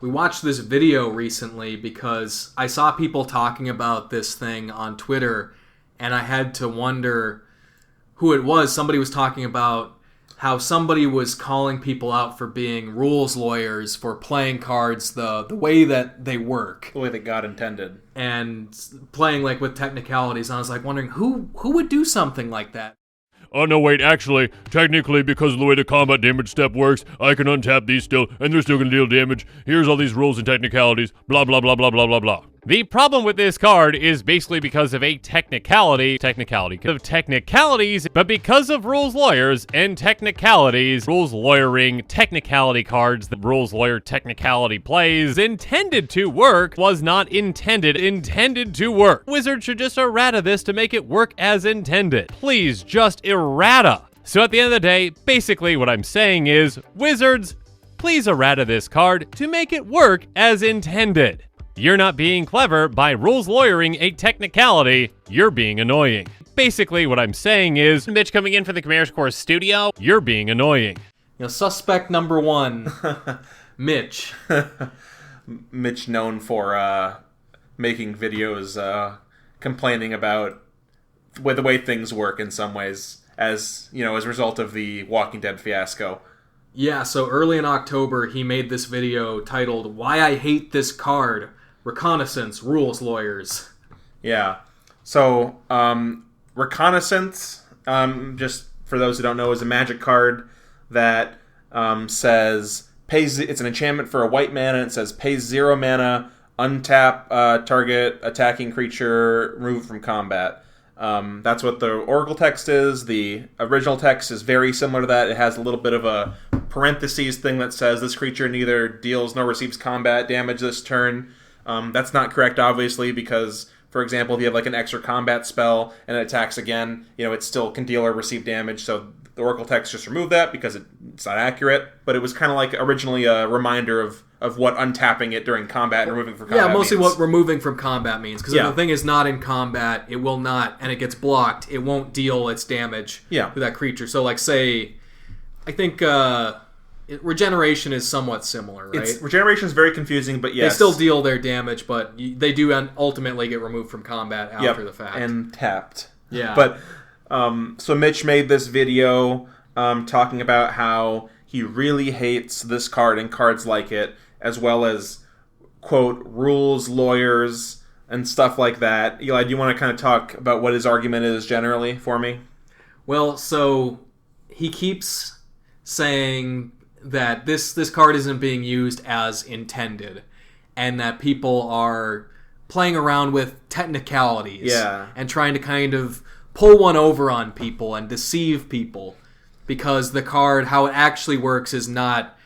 watched this video recently because I saw people talking about this thing on Twitter, and I had to wonder who it was. Somebody was talking about how somebody was calling people out for being rules lawyers for playing cards the way that they work. The way that God intended. And playing like with technicalities. And I was like wondering who would do something like that. Oh, no, wait, actually, technically, because of the way the combat damage step works, I can untap these still, and they're still gonna deal damage. Here's all these rules and technicalities, blah, blah, blah, blah, blah, blah, blah. The problem with this card is basically because of a technicalities, but because of rules lawyers and technicalities, rules lawyering technicality cards, the rules lawyer technicality plays intended to work was not intended to work. Wizards should just errata this to make it work as intended. Please just errata. So at the end of the day, basically what I'm saying is, Wizards, please errata this card to make it work as intended. You're not being clever by rules lawyering a technicality, you're being annoying. Basically what I'm saying is, Mitch coming in for the Commander's Core studio, you're being annoying. Suspect number one, Mitch. Mitch known for making videos complaining about the way things work in some ways, as a result of the Walking Dead fiasco. Yeah, so early in October, he made this video titled, Why I Hate This Card, Reconnaissance, Rules Lawyers. Yeah. So, Reconnaissance, just for those who don't know, is a Magic card that says, it's an enchantment for a white mana, and it says, pays 0 mana, untap target attacking creature, remove from combat. That's what the Oracle text is. The original text is very similar to that. It has a little bit of a parentheses thing that says this creature neither deals nor receives combat damage this turn. That's not correct, obviously, because, for example, if you have like an extra combat spell and it attacks again, it still can deal or receive damage. So the Oracle text just removed that because it's not accurate. But it was kind of like originally a reminder of what untapping it during combat and removing from combat Yeah, mostly means. what removing from combat means. Because if the thing is not in combat, it will not, and it gets blocked, it won't deal its damage to that creature. So, like, say, I think regeneration is somewhat similar, right? Regeneration is very confusing, but yes. They still deal their damage, but they do ultimately get removed from combat after the fact. And tapped. Yeah. But, so Mitch made this video talking about how he really hates this card and cards like it, as well as, quote, rules, lawyers, and stuff like that. Eli, do you want to kind of talk about what his argument is generally for me? Well, so he keeps saying that this card isn't being used as intended, and that people are playing around with technicalities and trying to kind of pull one over on people and deceive people, because the card, how it actually works, is not...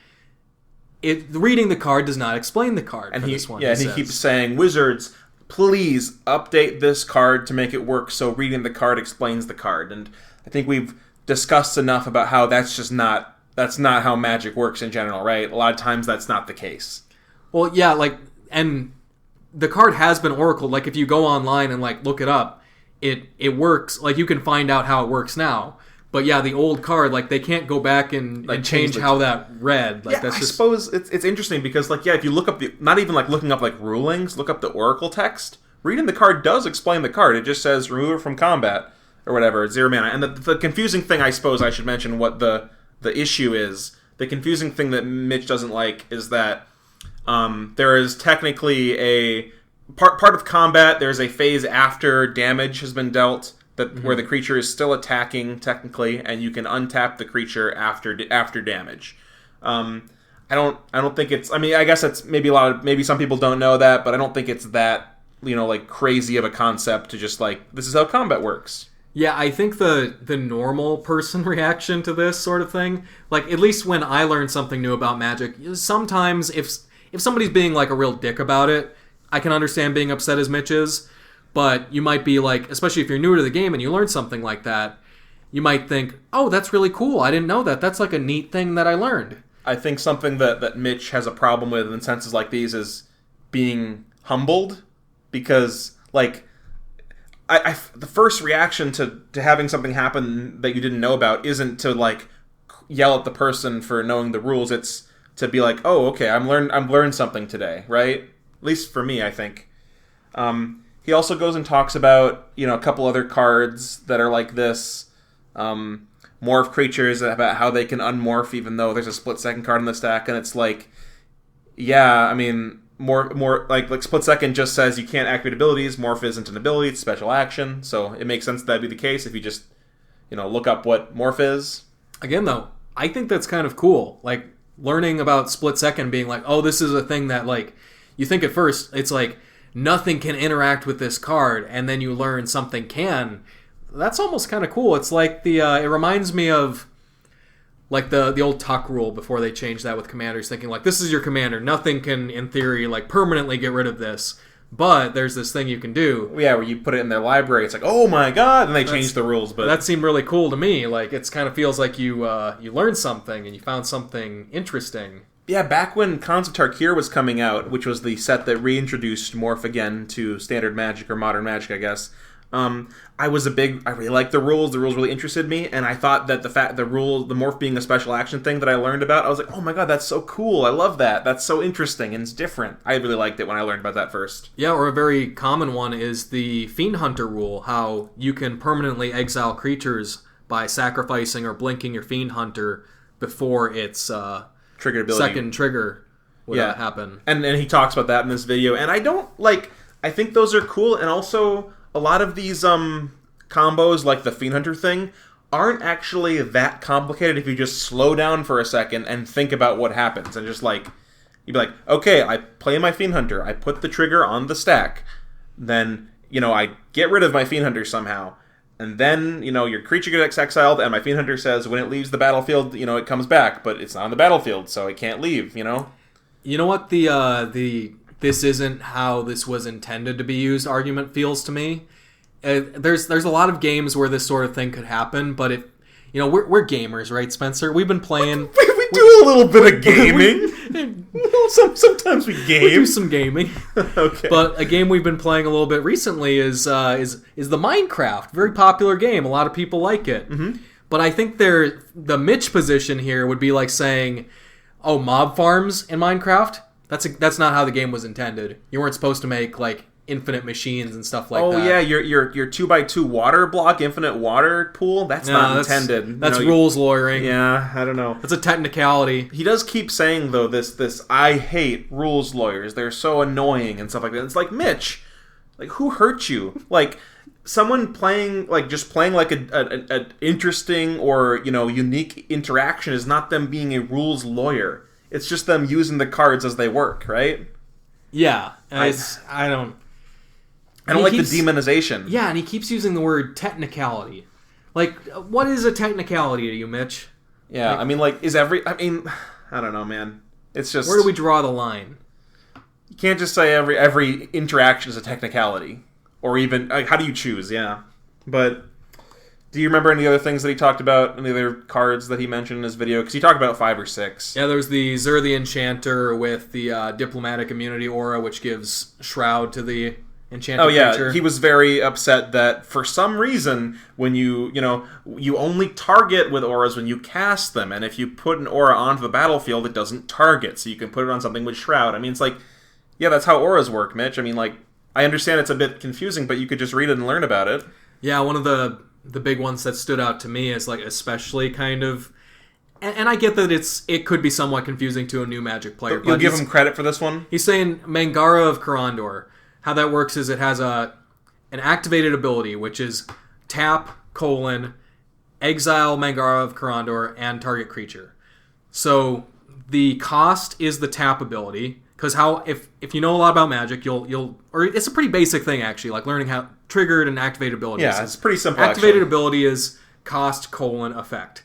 reading the card does not explain the card. And for this one, he keeps saying, Wizards, please update this card to make it work so reading the card explains the card. And I think we've discussed enough about how that's not how Magic works in general, right? A lot of times that's not the case. Well, yeah, and the card has been oracled. Like, if you go online and, look it up, it works. Like, you can find out how it works now. But yeah, the old card, they can't go back and change how that read. I suppose it's interesting because, if you look up not even looking up rulings, look up the Oracle text, reading the card does explain the card. It just says remove it from combat or whatever, 0 mana. And the confusing thing, I suppose I should mention what the issue is. The confusing thing that Mitch doesn't like is that there is technically a part of combat. There's a phase after damage has been dealt where the creature is still attacking technically, and you can untap the creature after damage. I don't think it's. I mean, I guess it's maybe some people don't know that, but I don't think it's that like crazy of a concept to just like this is how combat works. Yeah, I think the normal person reaction to this sort of thing, like at least when I learn something new about Magic, sometimes if somebody's being like a real dick about it, I can understand being upset as Mitch is, but you might be like, especially if you're newer to the game and you learn something like that, you might think, oh, that's really cool. I didn't know that. That's like a neat thing that I learned. I think something that Mitch has a problem with in senses like these is being humbled, because like the first reaction to having something happen that you didn't know about isn't to like yell at the person for knowing the rules. It's to be like, oh, okay, I've learned something today, right? At least for me, I think. He also goes and talks about a couple other cards that are like this. Morph creatures, about how they can unmorph even though there's a split second card in the stack, and it's like, yeah, I mean, more like split second just says you can't activate abilities. Morph isn't an ability; it's special action. So it makes sense that'd be the case if you just look up what morph is. Again, though, I think that's kind of cool. Like learning about split second, being like, oh, this is a thing that like you think at first it's like nothing can interact with this card, and then you learn something can. That's almost kind of cool. It's like it reminds me of like the old tuck rule before they changed that with commanders, thinking like this is your commander. Nothing can, in theory, like permanently get rid of this. But there's this thing you can do. Yeah, where you put it in their library. It's like, oh my god, and they changed the rules. But that seemed really cool to me. Like it kind of feels like you learned something and you found something interesting. Yeah, back when Khans of Tarkir was coming out, which was the set that reintroduced Morph again to Standard Magic or Modern Magic, I guess. I really liked the rules. The rules really interested me, and I thought that the Morph being a special action thing that I learned about, I was like, oh my god, that's so cool. I love that. That's so interesting and it's different. I really liked it when I learned about that first. Yeah, or a very common one is the Fiend Hunter rule, how you can permanently exile creatures by sacrificing or blinking your Fiend Hunter before its triggered ability. Second trigger would happen. And he talks about that in this video, and I think those are cool, and also a lot of these combos, like the Fiend Hunter thing, aren't actually that complicated if you just slow down for a second and think about what happens. And just like, you'd be like, okay, I play my Fiend Hunter, I put the trigger on the stack, then, I get rid of my Fiend Hunter somehow, and then, your creature gets exiled, and my Fiend Hunter says when it leaves the battlefield, it comes back, but it's not on the battlefield, so it can't leave, You know what the this isn't how this was intended to be used argument feels to me. There's a lot of games where this sort of thing could happen, but we're gamers, right, Spencer? We've been playing. We do a little bit of gaming. Sometimes we game. We do some gaming. Okay. But a game we've been playing a little bit recently is the Minecraft. Very popular game. A lot of people like it. Mm-hmm. But I think the Mitch position here would be like saying, "Oh, mob farms in Minecraft." That's not how the game was intended. You weren't supposed to make like infinite machines and stuff like that. Oh yeah, your 2x2 water block, infinite water pool. That's not intended. That's rules lawyering. Yeah, I don't know. That's a technicality. He does keep saying though this I hate rules lawyers. They're so annoying and stuff like that. It's like, Mitch, like who hurt you? Like someone playing like an interesting or unique interaction is not them being a rules lawyer. It's just them using the cards as they work, right? Yeah, I don't like the demonization. Yeah, and he keeps using the word technicality. Like, what is a technicality to you, Mitch? Yeah, like, I don't know, man. It's just... Where do we draw the line? You can't just say every interaction is a technicality. Or even, like, how do you choose? Yeah. But... Do you remember any other things that he talked about? Any other cards that he mentioned in his video? Because he talked about 5 or 6. Yeah, there was the Zur the Enchanter with the Diplomatic Immunity Aura, which gives Shroud to the enchanted creature. He was very upset that for some reason, when you only target with auras when you cast them, and if you put an aura onto the battlefield, it doesn't target, so you can put it on something with Shroud. It's like, yeah, that's how auras work, Mitch. I understand it's a bit confusing, but you could just read it and learn about it. Yeah, one of the big ones that stood out to me is like especially kind of, and I get that it could be somewhat confusing to a new Magic player. But you'll give him credit for this one? He's saying Mangara of Karandor. How that works is it has an activated ability, which is tap, exile Mangara of Karandor, and target creature. So the cost is the tap ability. Because if you know a lot about Magic, you'll or it's a pretty basic thing actually, like learning how triggered and activated abilities. Yeah, it's pretty simple. Activated actually. ability is cost : effect.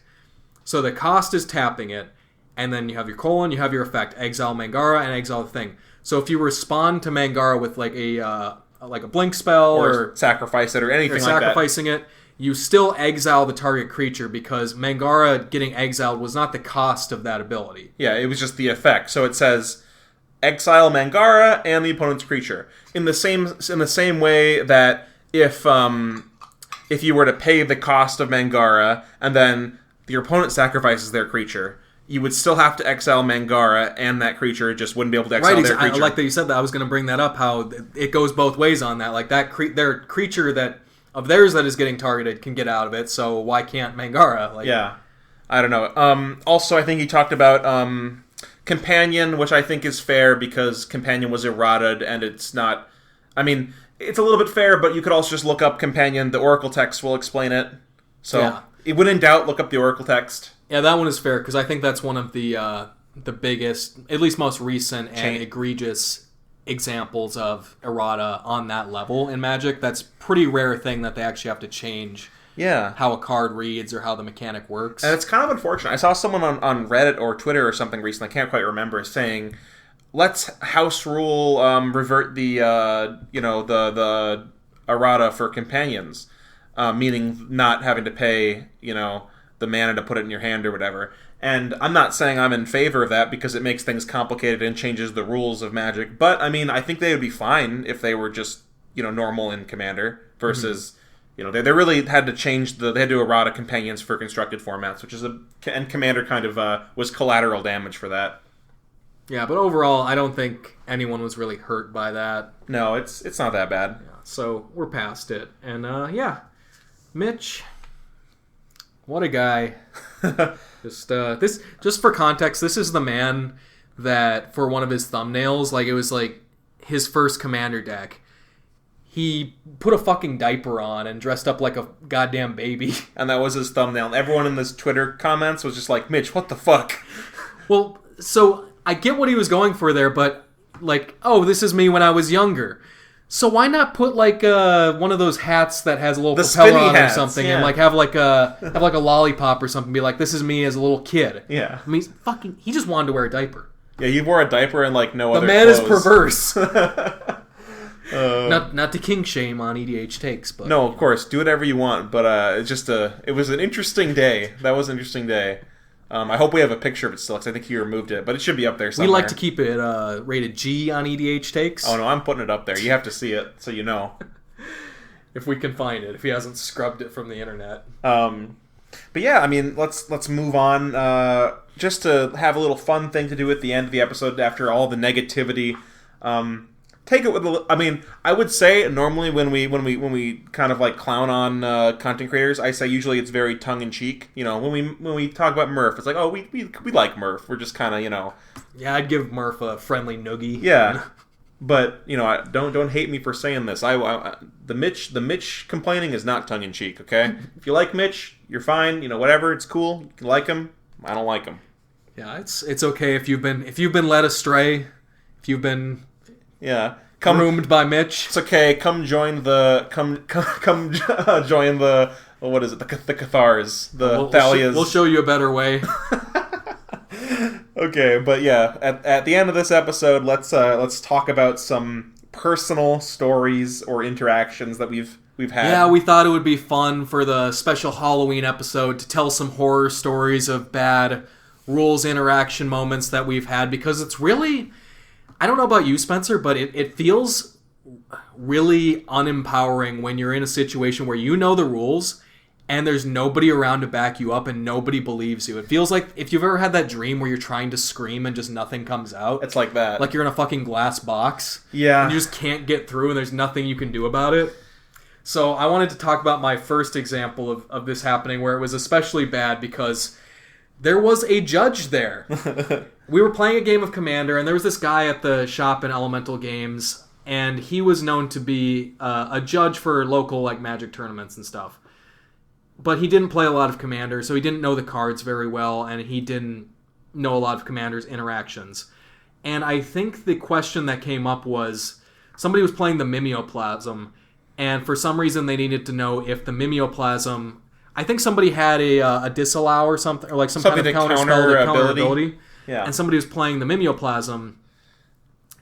So the cost is tapping it, and then you have your : you have your effect, exile Mangara and exile the thing. So if you respond to Mangara with like a blink spell or sacrifice it or anything like that, sacrificing it, you still exile the target creature because Mangara getting exiled was not the cost of that ability. Yeah, it was just the effect. So it says exile Mangara and the opponent's creature. In the same way that if you were to pay the cost of Mangara and then your opponent sacrifices their creature, you would still have to exile Mangara, and that creature just wouldn't be able to exile their creature. I like that you said that. I was going to bring that up, how it goes both ways on that. Like that their creature that of theirs that is getting targeted can get out of it, so why can't Mangara? Like, yeah. I don't know. Also, I think he talked about Companion, which I think is fair because Companion was errataed, and it's not... I mean, it's a little bit fair, but you could also just look up Companion. The Oracle text will explain it. So, when in doubt, look up the Oracle text. Yeah, that one is fair, because I think that's one of the biggest, at least most recent and egregious examples of errata on that level in Magic. That's pretty rare thing that they actually have to change how a card reads or how the mechanic works. And it's kind of unfortunate. I saw someone on Reddit or Twitter or something recently, I can't quite remember, saying, let's house rule revert the the errata for companions, meaning not having to pay, the mana to put it in your hand or whatever. And I'm not saying I'm in favor of that because it makes things complicated and changes the rules of Magic. But, I mean, I think they would be fine if they were just, normal in Commander versus, they really had to change they had to errata companions for constructed formats, which is and Commander kind of was collateral damage for that. Yeah, but overall, I don't think anyone was really hurt by that. No, it's not that bad. Yeah, so we're past it. And, Mitch... What a guy. Just for context, this is the man that, for one of his thumbnails, like, it was like his first Commander deck. He put a fucking diaper on and dressed up like a goddamn baby. And that was his thumbnail. And everyone in this Twitter comments was just like, Mitch, what the fuck? Well, so I get what he was going for there, but, like, oh, this is me when I was younger. So why not put like one of those hats that has a little propeller on it or something, and like have like a lollipop or something? Be like, this is me as a little kid. Yeah, I mean, he just wanted to wear a diaper. Yeah, he wore a diaper and like no other. The man clothes. is perverse. Not to kink shame on EDHTakes, but no, of course, do whatever you want. But it was an interesting day. That was an interesting day. I hope we have a picture of it still, because I think he removed it, but it should be up there somewhere. We like to keep it rated G on EDHTakes. Oh no, I'm putting it up there. You have to see it, so you know. If we can find it, if he hasn't scrubbed it from the internet. But yeah, I mean, let's move on. Just to have a little fun thing to do at the end of the episode after all the negativity. Take it with I would say normally when we kind of like clown on content creators, I say usually it's very tongue in cheek. When we talk about Murph, it's like, oh, we like Murph. We're just kind of Yeah, I'd give Murph a friendly noogie. Yeah, but don't hate me for saying this. The Mitch complaining is not tongue in cheek. Okay, if you like Mitch, you're fine. Whatever, it's cool. You can like him. I don't like him. Yeah, it's okay if you've been led astray, if you've been. Yeah, groomed by Mitch. It's okay. Come join the join the what is it? The Cathars, the Thalias. We'll show you a better way. Okay, but yeah, at the end of this episode, let's talk about some personal stories or interactions that we've had. Yeah, we thought it would be fun for the special Halloween episode to tell some horror stories of bad rules interaction moments that we've had, because it's really. I don't know about you, Spencer, but it feels really unempowering when you're in a situation where you know the rules and there's nobody around to back you up and nobody believes you. It feels like if you've ever had that dream where you're trying to scream and just nothing comes out. It's like that. Like you're in a fucking glass box. Yeah. And you just can't get through and there's nothing you can do about it. So I wanted to talk about my first example of this happening where it was especially bad because there was a judge there. We were playing a game of Commander, and there was this guy at the shop in Elemental Games, and he was known to be a judge for local Magic tournaments and stuff. But he didn't play a lot of Commander, so he didn't know the cards very well, and he didn't know a lot of Commander's interactions. And I think the question that came up was somebody was playing the Mimeoplasm, and for some reason they needed to know if the Mimeoplasm... I think somebody had a disallow or something, or like some Something kind of to counter spell to counter ability. ability. Yeah. And somebody was playing the Mimeoplasm,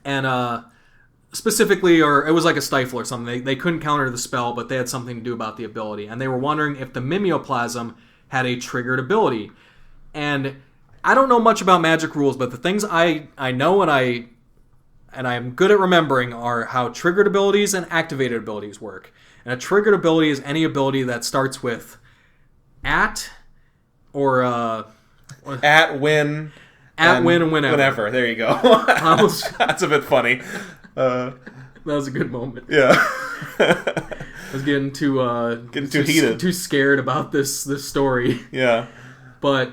and specifically, or it was like a stifle or something. They couldn't counter the spell, but they had something to do about the ability. And they were wondering if the Mimeoplasm had a triggered ability. And I don't know much about Magic rules, but the things I know and I'm good at remembering are how triggered abilities and activated abilities work. And a triggered ability is any ability that starts with at or At, win, and whenever. Whenever. There you go. That's a bit funny. That was a good moment. Yeah. I was getting too heated. too scared about this story. Yeah. But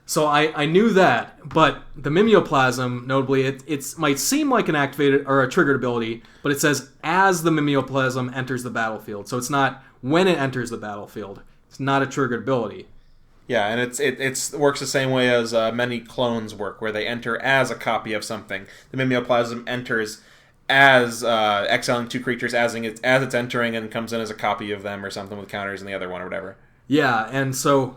so I knew that, but the Mimeoplasm, notably, it might seem like an activated or a triggered ability, but it says as the Mimeoplasm enters the battlefield. So it's not when it enters the battlefield. It's not a triggered ability. Yeah, and it works the same way as many clones work, where they enter as a copy of something. The Mimeoplasm enters as exiling 2 creatures as it's entering, and comes in as a copy of them or something with counters in the other one or whatever. Yeah, and so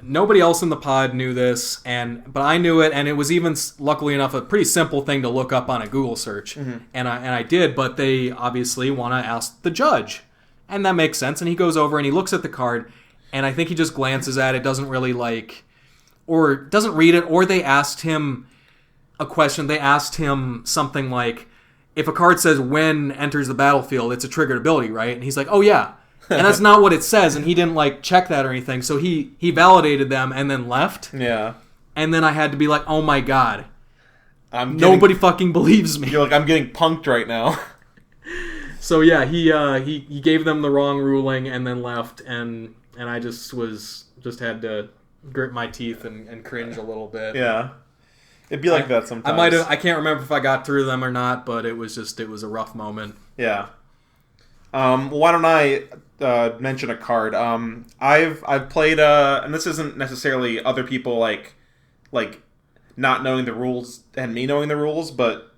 nobody else in the pod knew this, but I knew it, and it was even, luckily enough, a pretty simple thing to look up on a Google search. Mm-hmm. And I did, but they obviously want to ask the judge. And that makes sense, and he goes over and he looks at the card, and I think he just glances at it, doesn't really or doesn't read it, or they asked him a question. They asked him something like, if a card says when enters the battlefield, it's a triggered ability, right? And he's like, oh yeah. And that's not what it says, and he didn't check that or anything. So he validated them and then left. Yeah. And then I had to be like, oh my god. Nobody fucking believes me. You're like, I'm getting punked right now. So yeah, he gave them the wrong ruling and then left, and I just had to grit my teeth and cringe a little bit. Yeah. It'd be like that sometimes. I can't remember if I got through them or not, but it was a rough moment. Yeah. Why don't I mention a card? I've played and this isn't necessarily other people like not knowing the rules and me knowing the rules, but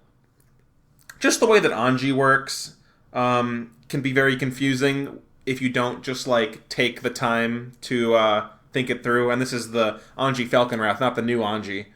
just the way that Anji works can be very confusing if you don't just take the time to think it through. And this is the Anji Falconwrath, not the new Anji.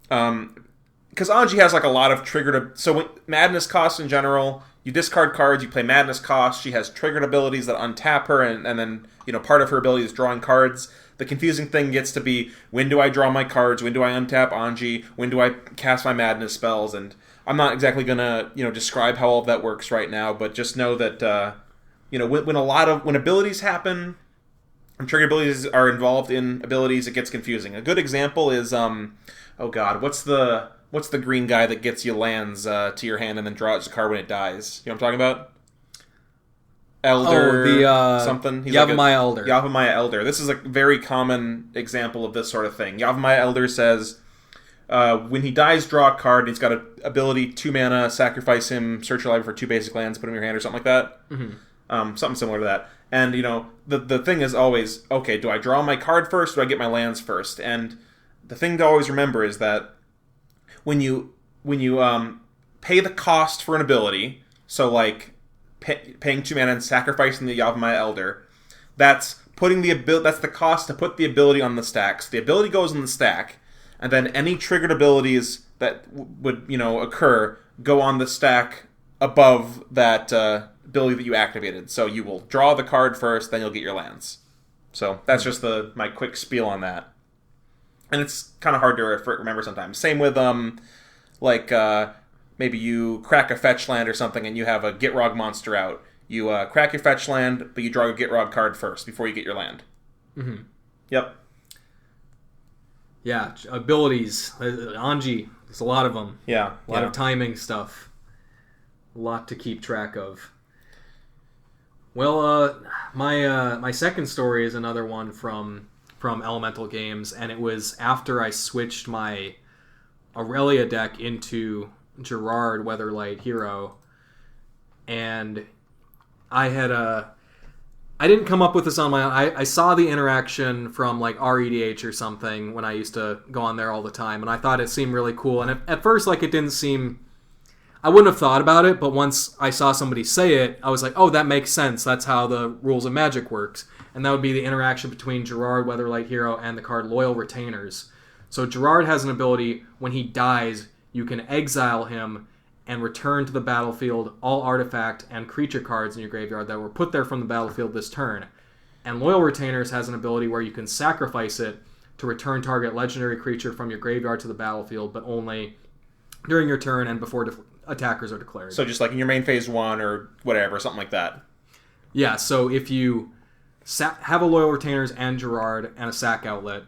Because Anji has a lot of triggered... So when Madness costs in general, you discard cards, you play Madness costs, she has triggered abilities that untap her, and then part of her ability is drawing cards. The confusing thing gets to be, when do I draw my cards, when do I untap Anji, when do I cast my Madness spells, and I'm not exactly going to describe how all of that works right now, but just know that when abilities happen, and trigger abilities are involved in abilities, it gets confusing. A good example is oh god, what's the green guy that gets you lands to your hand and then draws a card when it dies? You know what I'm talking about? Elder something. He's Yavimaya Elder. Yavimaya Elder. This is a very common example of this sort of thing. Yavimaya Elder says, when he dies, draw a card, and he's got an ability, 2 mana, sacrifice him, search your library for 2 basic lands, put him in your hand, or something like that. Mm-hmm. Something similar to that. And, the thing is always, okay, do I draw my card first, or do I get my lands first? And the thing to always remember is that when you pay the cost for an ability, so paying 2 mana and sacrificing the Yavimaya Elder, that's the cost to put the ability on the stack. So the ability goes on the stack, and then any triggered abilities that would occur go on the stack above that ability that you activated. So you will draw the card first, then you'll get your lands. So that's just my quick spiel on that. And it's kind of hard to remember sometimes. Same with maybe you crack a fetch land or something and you have a Gitrog monster out. You crack your fetch land, but you draw your Gitrog card first before you get your land. Mm-hmm. Yep. Yeah, abilities. Anji, there's a lot of them. Yeah. A lot of timing stuff. A lot to keep track of. Well, my second story is another one from Elemental Games, and it was after I switched my Aurelia deck into Gerard Weatherlight Hero, and I had I didn't come up with this on my own. I saw the interaction from like REDH or something when I used to go on there all the time, and I thought it seemed really cool. And at first, like, it didn't seem... I wouldn't have thought about it, but once I saw somebody say it, I was like, oh, that makes sense. That's how the rules of Magic works. And that would be the interaction between Gerard, Weatherlight Hero, and the card Loyal Retainers. So Gerard has an ability, when he dies, you can exile him and return to the battlefield all artifact and creature cards in your graveyard that were put there from the battlefield this turn. And Loyal Retainers has an ability where you can sacrifice it to return target legendary creature from your graveyard to the battlefield, but only during your turn and before attackers are declared. So just like in your main phase 1 or whatever, something like that. Yeah, so if you have a Loyal Retainers and Gerard and a sack outlet,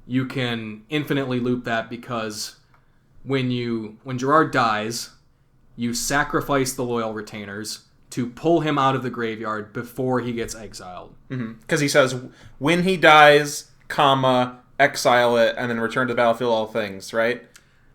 you can infinitely loop that because when Gerard dies, you sacrifice the Loyal Retainers to pull him out of the graveyard before he gets exiled. Because he says, when he dies, comma, exile it, and then return to the battlefield all things, right?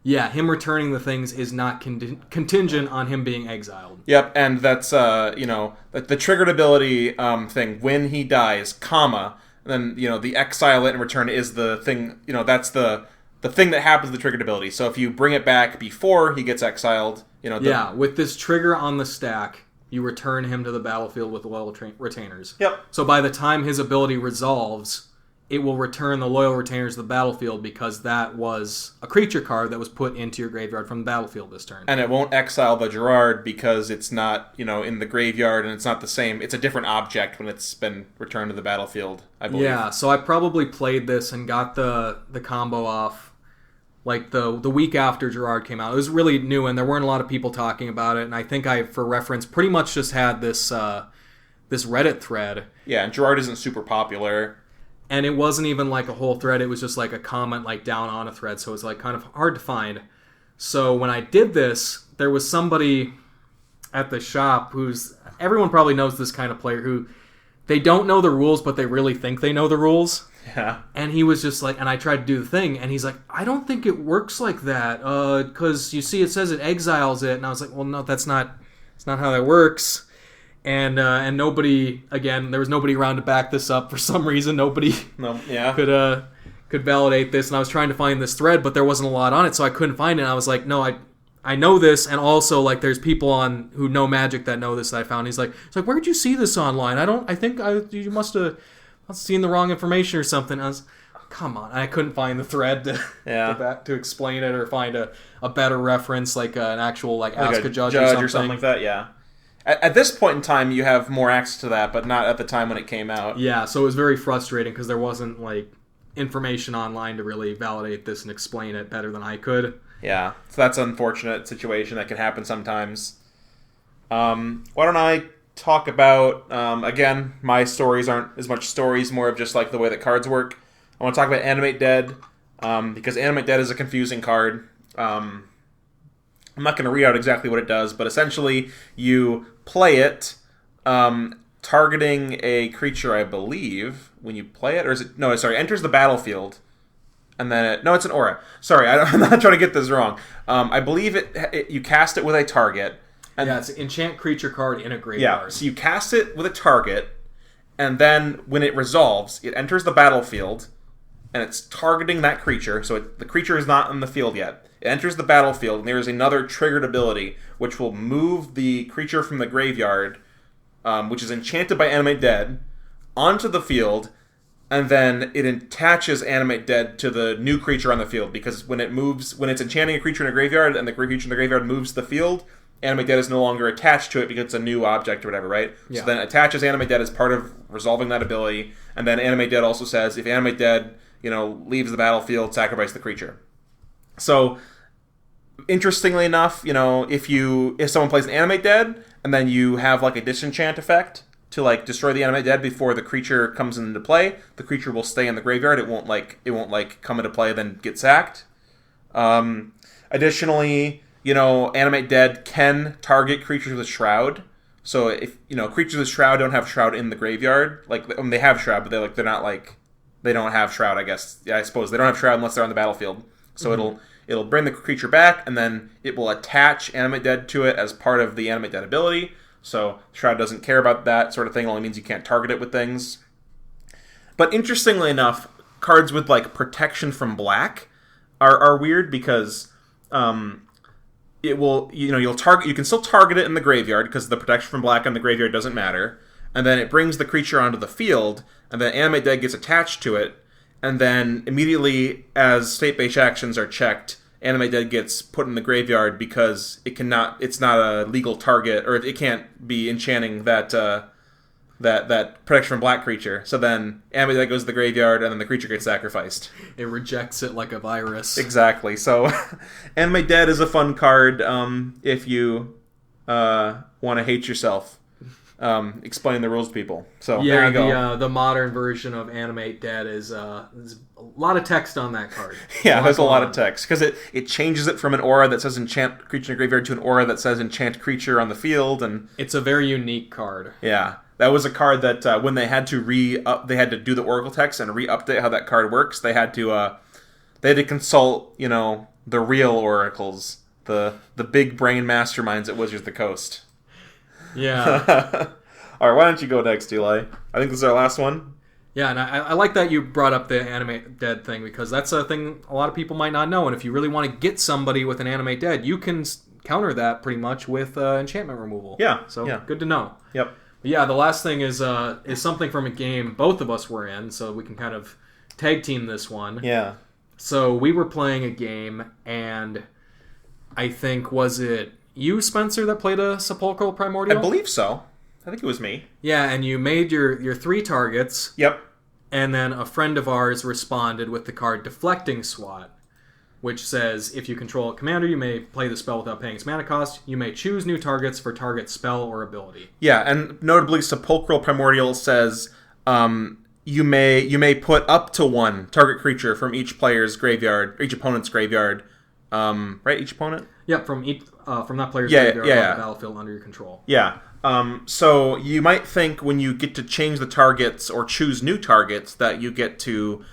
Yeah, him returning the things is not contingent on him being exiled. Yep, and that's, the triggered ability thing, when he dies, comma, and then, the exile it and return is the thing, that's the thing that happens with the triggered ability. So if you bring it back before he gets exiled, with this trigger on the stack, you return him to the battlefield with the Loyal Retainers. Yep. So by the time his ability resolves, it will return the Loyal Retainers to the battlefield because that was a creature card that was put into your graveyard from the battlefield this turn. And it won't exile the Gerard because it's not, in the graveyard and it's not the same. It's a different object when it's been returned to the battlefield, I believe. Yeah, so I probably played this and got the combo off like the week after Gerard came out. It was really new and there weren't a lot of people talking about it. And I think I, for reference, pretty much just had this Reddit thread. Yeah, and Gerard isn't super popular. And it wasn't even like a whole thread. It was just like a comment like down on a thread. So it was like kind of hard to find. So when I did this, there was somebody at the shop everyone probably knows this kind of player who they don't know the rules, but they really think they know the rules. Yeah. And he was just like, and I tried to do the thing, and he's like, I don't think it works like that, because you see it says it exiles it, and I was like, well, no, that's not how that works. And nobody, again, there was nobody around to back this up for some reason. Nobody could validate this, and I was trying to find this thread, but there wasn't a lot on it, so I couldn't find it. And I was like, no, I know this, and also like there's people who know Magic that know this that I found. He's like, where'd you see this online? I think you must have seen the wrong information or something. I was, come on, I couldn't find the thread to explain it or find a better reference, like an actual ask a judge or something like that. Yeah. At this point in time, you have more access to that, but not at the time when it came out. Yeah, so it was very frustrating because there wasn't information online to really validate this and explain it better than I could. Yeah, so that's an unfortunate situation that can happen sometimes. Why don't I talk about, again, my stories aren't as much stories, more of just the way that cards work. I want to talk about Animate Dead, because Animate Dead is a confusing card. I'm not going to read out exactly what it does, but essentially you play it targeting a creature, I believe, when you play it, or is it, no, sorry, enters the battlefield, and then it's an aura. Sorry, I'm not trying to get this wrong. I believe you cast it with a target. And it's an enchant creature card in a graveyard. Yeah, so you cast it with a target, and then when it resolves, it enters the battlefield, and it's targeting that creature, so the creature is not in the field yet. It enters the battlefield, and there is another triggered ability, which will move the creature from the graveyard, which is enchanted by Animate Dead, onto the field, and then it attaches Animate Dead to the new creature on the field, because when it's enchanting a creature in a graveyard, and the creature in the graveyard moves to the field, Animate Dead is no longer attached to it because it's a new object or whatever, right? Yeah. So then it attaches Animate Dead as part of resolving that ability, and then Animate Dead also says, if Animate Dead, leaves the battlefield, sacrifice the creature. So, interestingly enough, if someone plays an Animate Dead, and then you have a disenchant effect to destroy the Animate Dead before the creature comes into play, the creature will stay in the graveyard. It won't come into play then get sacked. Additionally, Animate Dead can target creatures with Shroud. So if creatures with Shroud don't have Shroud in the graveyard, they have Shroud, but they're not they don't have Shroud. I guess I suppose they don't have Shroud unless they're on the battlefield. So it'll bring the creature back, and then it will attach Animate Dead to it as part of the Animate Dead ability. So Shroud doesn't care about that sort of thing. It only means you can't target it with things. But interestingly enough, cards with like protection from black are weird because it will, you'll target. You can still target it in the graveyard because the protection from black in the graveyard doesn't matter. And then it brings the creature onto the field, and then Animate Dead gets attached to it, and then immediately as state-based actions are checked, Animate Dead gets put in the graveyard because it's not a legal target, or it can't be enchanting that protection from black creature. So then Animate Dead goes to the graveyard, and then the creature gets sacrificed. It rejects it like a virus. Exactly. So Animate Dead is a fun card if you want to hate yourself. Explain the rules to people. So yeah, there you go. The modern version of Animate Dead is there's a lot of text on that card. Yeah, there's a lot of text because it changes it from an aura that says enchant creature in the graveyard to an aura that says enchant creature on the field, and it's a very unique card. Yeah, that was a card that when they had to they had to do the Oracle text and re-update how that card works. They had to consult the real oracles, the big brain masterminds at Wizards of the Coast. Yeah. All right, why don't you go next, Eli? I think this is our last one. Yeah, and I like that you brought up the Animate Dead thing because that's a thing a lot of people might not know. And if you really want to get somebody with an Animate Dead, you can counter that pretty much with enchantment removal. Yeah. So yeah. Good to know. Yep. But yeah, the last thing is something from a game both of us were in, so we can kind of tag team this one. Yeah. So we were playing a game, and I think, was it you, Spencer, that played a Sepulchral Primordial? I believe so. I think it was me. Yeah, and you made your 3 targets. Yep. And then a friend of ours responded with the card Deflecting Swat, which says, if you control a commander, you may play the spell without paying its mana cost. You may choose new targets for target spell or ability. Yeah, and notably, Sepulchral Primordial says you may put up to 1 target creature from each player's graveyard, each opponent's graveyard. Right, each opponent? Yep, from that player's graveyard on the battlefield under your control. Yeah. So you might think when you get to change the targets or choose new targets that you get to,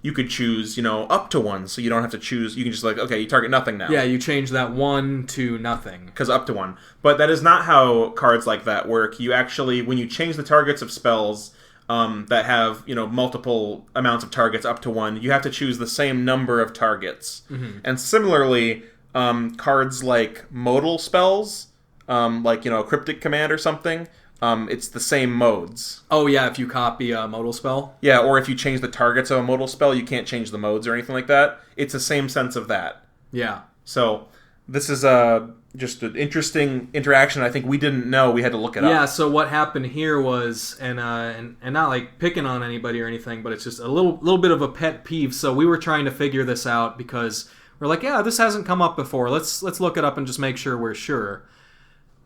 you could choose, up to 1, so you don't have to choose. You can just okay, you target nothing now. Yeah, you change that 1 to nothing. Because up to 1. But that is not how cards like that work. You actually, when you change the targets of spells that have, multiple amounts of targets up to 1, you have to choose the same number of targets. Mm-hmm. And similarly, cards like modal spells, a Cryptic Command or something, it's the same modes. Oh yeah, if you copy a modal spell? Yeah, or if you change the targets of a modal spell, you can't change the modes or anything like that. It's the same sense of that. Yeah. So, this is just an interesting interaction. I think we didn't know. We had to look it up. Yeah, so what happened here was, and not like picking on anybody or anything, but it's just a little bit of a pet peeve. So we were trying to figure this out because we're like, yeah, this hasn't come up before. Let's look it up and just make sure we're sure.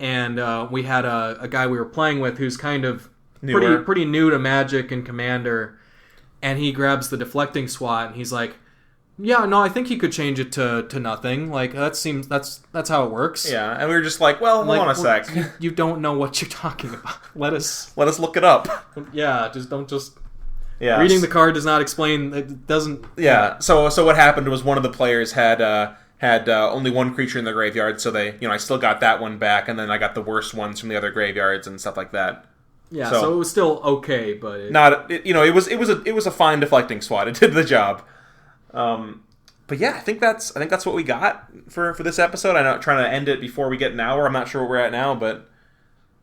And we had a guy we were playing with who's kind of pretty new to Magic and Commander, and he grabs the Deflecting Swat and he's like, yeah, no, I think he could change it to nothing. Like that's how it works. Yeah, and we were just like, well, hold on a sec. You don't know what you're talking about. Let us look it up. Yeah, yeah. Reading the card does not explain. It doesn't. Yeah. So what happened was one of the players had only 1 creature in the graveyard, so I still got that one back, and then I got the worst ones from the other graveyards and stuff like that. Yeah. So it was still okay, but it was a fine Deflecting Swat. It did the job. But yeah, I think that's what we got for this episode. I'm not trying to end it before we get an hour. I'm not sure where we're at now, but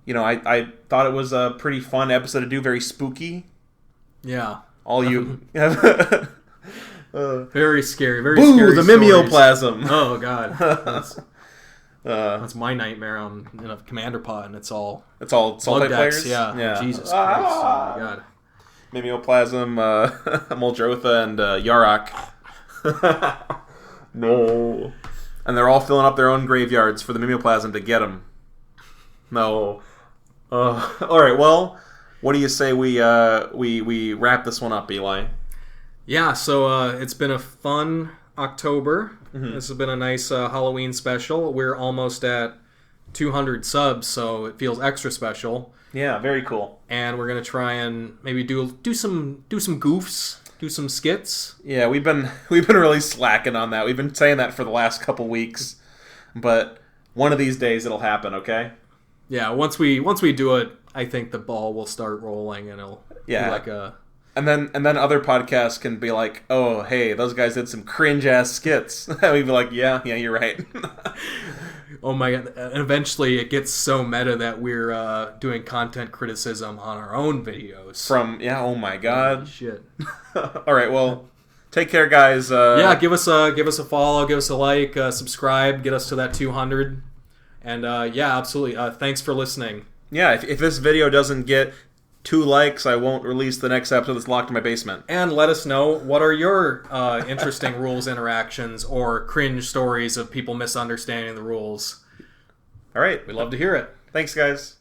I thought it was a pretty fun episode to do. Very spooky. Yeah. All you. Very scary. Very Boo, scary. The stories. mimeoplasm. Oh god. That's my nightmare. I'm in a commander pod and it's all Sultai players. Yeah. Jesus Christ. Oh my god. Mimeoplasm, Muldrotha, and Yarok. No. And they're all filling up their own graveyards for the Mimeoplasm to get them. No. All right. Well, what do you say we wrap this one up, Eli? Yeah. So it's been a fun October. Mm-hmm. This has been a nice Halloween special. We're almost at 200 subs, so it feels extra special. Yeah, very cool. And we're gonna try and maybe do some goofs, do some skits. Yeah, we've been really slacking on that. We've been saying that for the last couple weeks, but one of these days it'll happen. Okay. Yeah, once we do it, I think the ball will start rolling, and it'll be like a. And then other podcasts can be like, oh, hey, those guys did some cringe ass skits. And we'd be like, yeah, you're right. Oh my god! And eventually, it gets so meta that we're doing content criticism on our own videos. Oh my god. Holy shit! All right, well, take care, guys. Yeah, give us a follow, give us a like, subscribe, get us to that 200, and yeah, absolutely. Thanks for listening. Yeah, if this video doesn't get 2 likes, I won't release the next episode that's locked in my basement. And let us know, what are your interesting rules interactions or cringe stories of people misunderstanding the rules? All right. We'd love to hear it. Thanks, guys.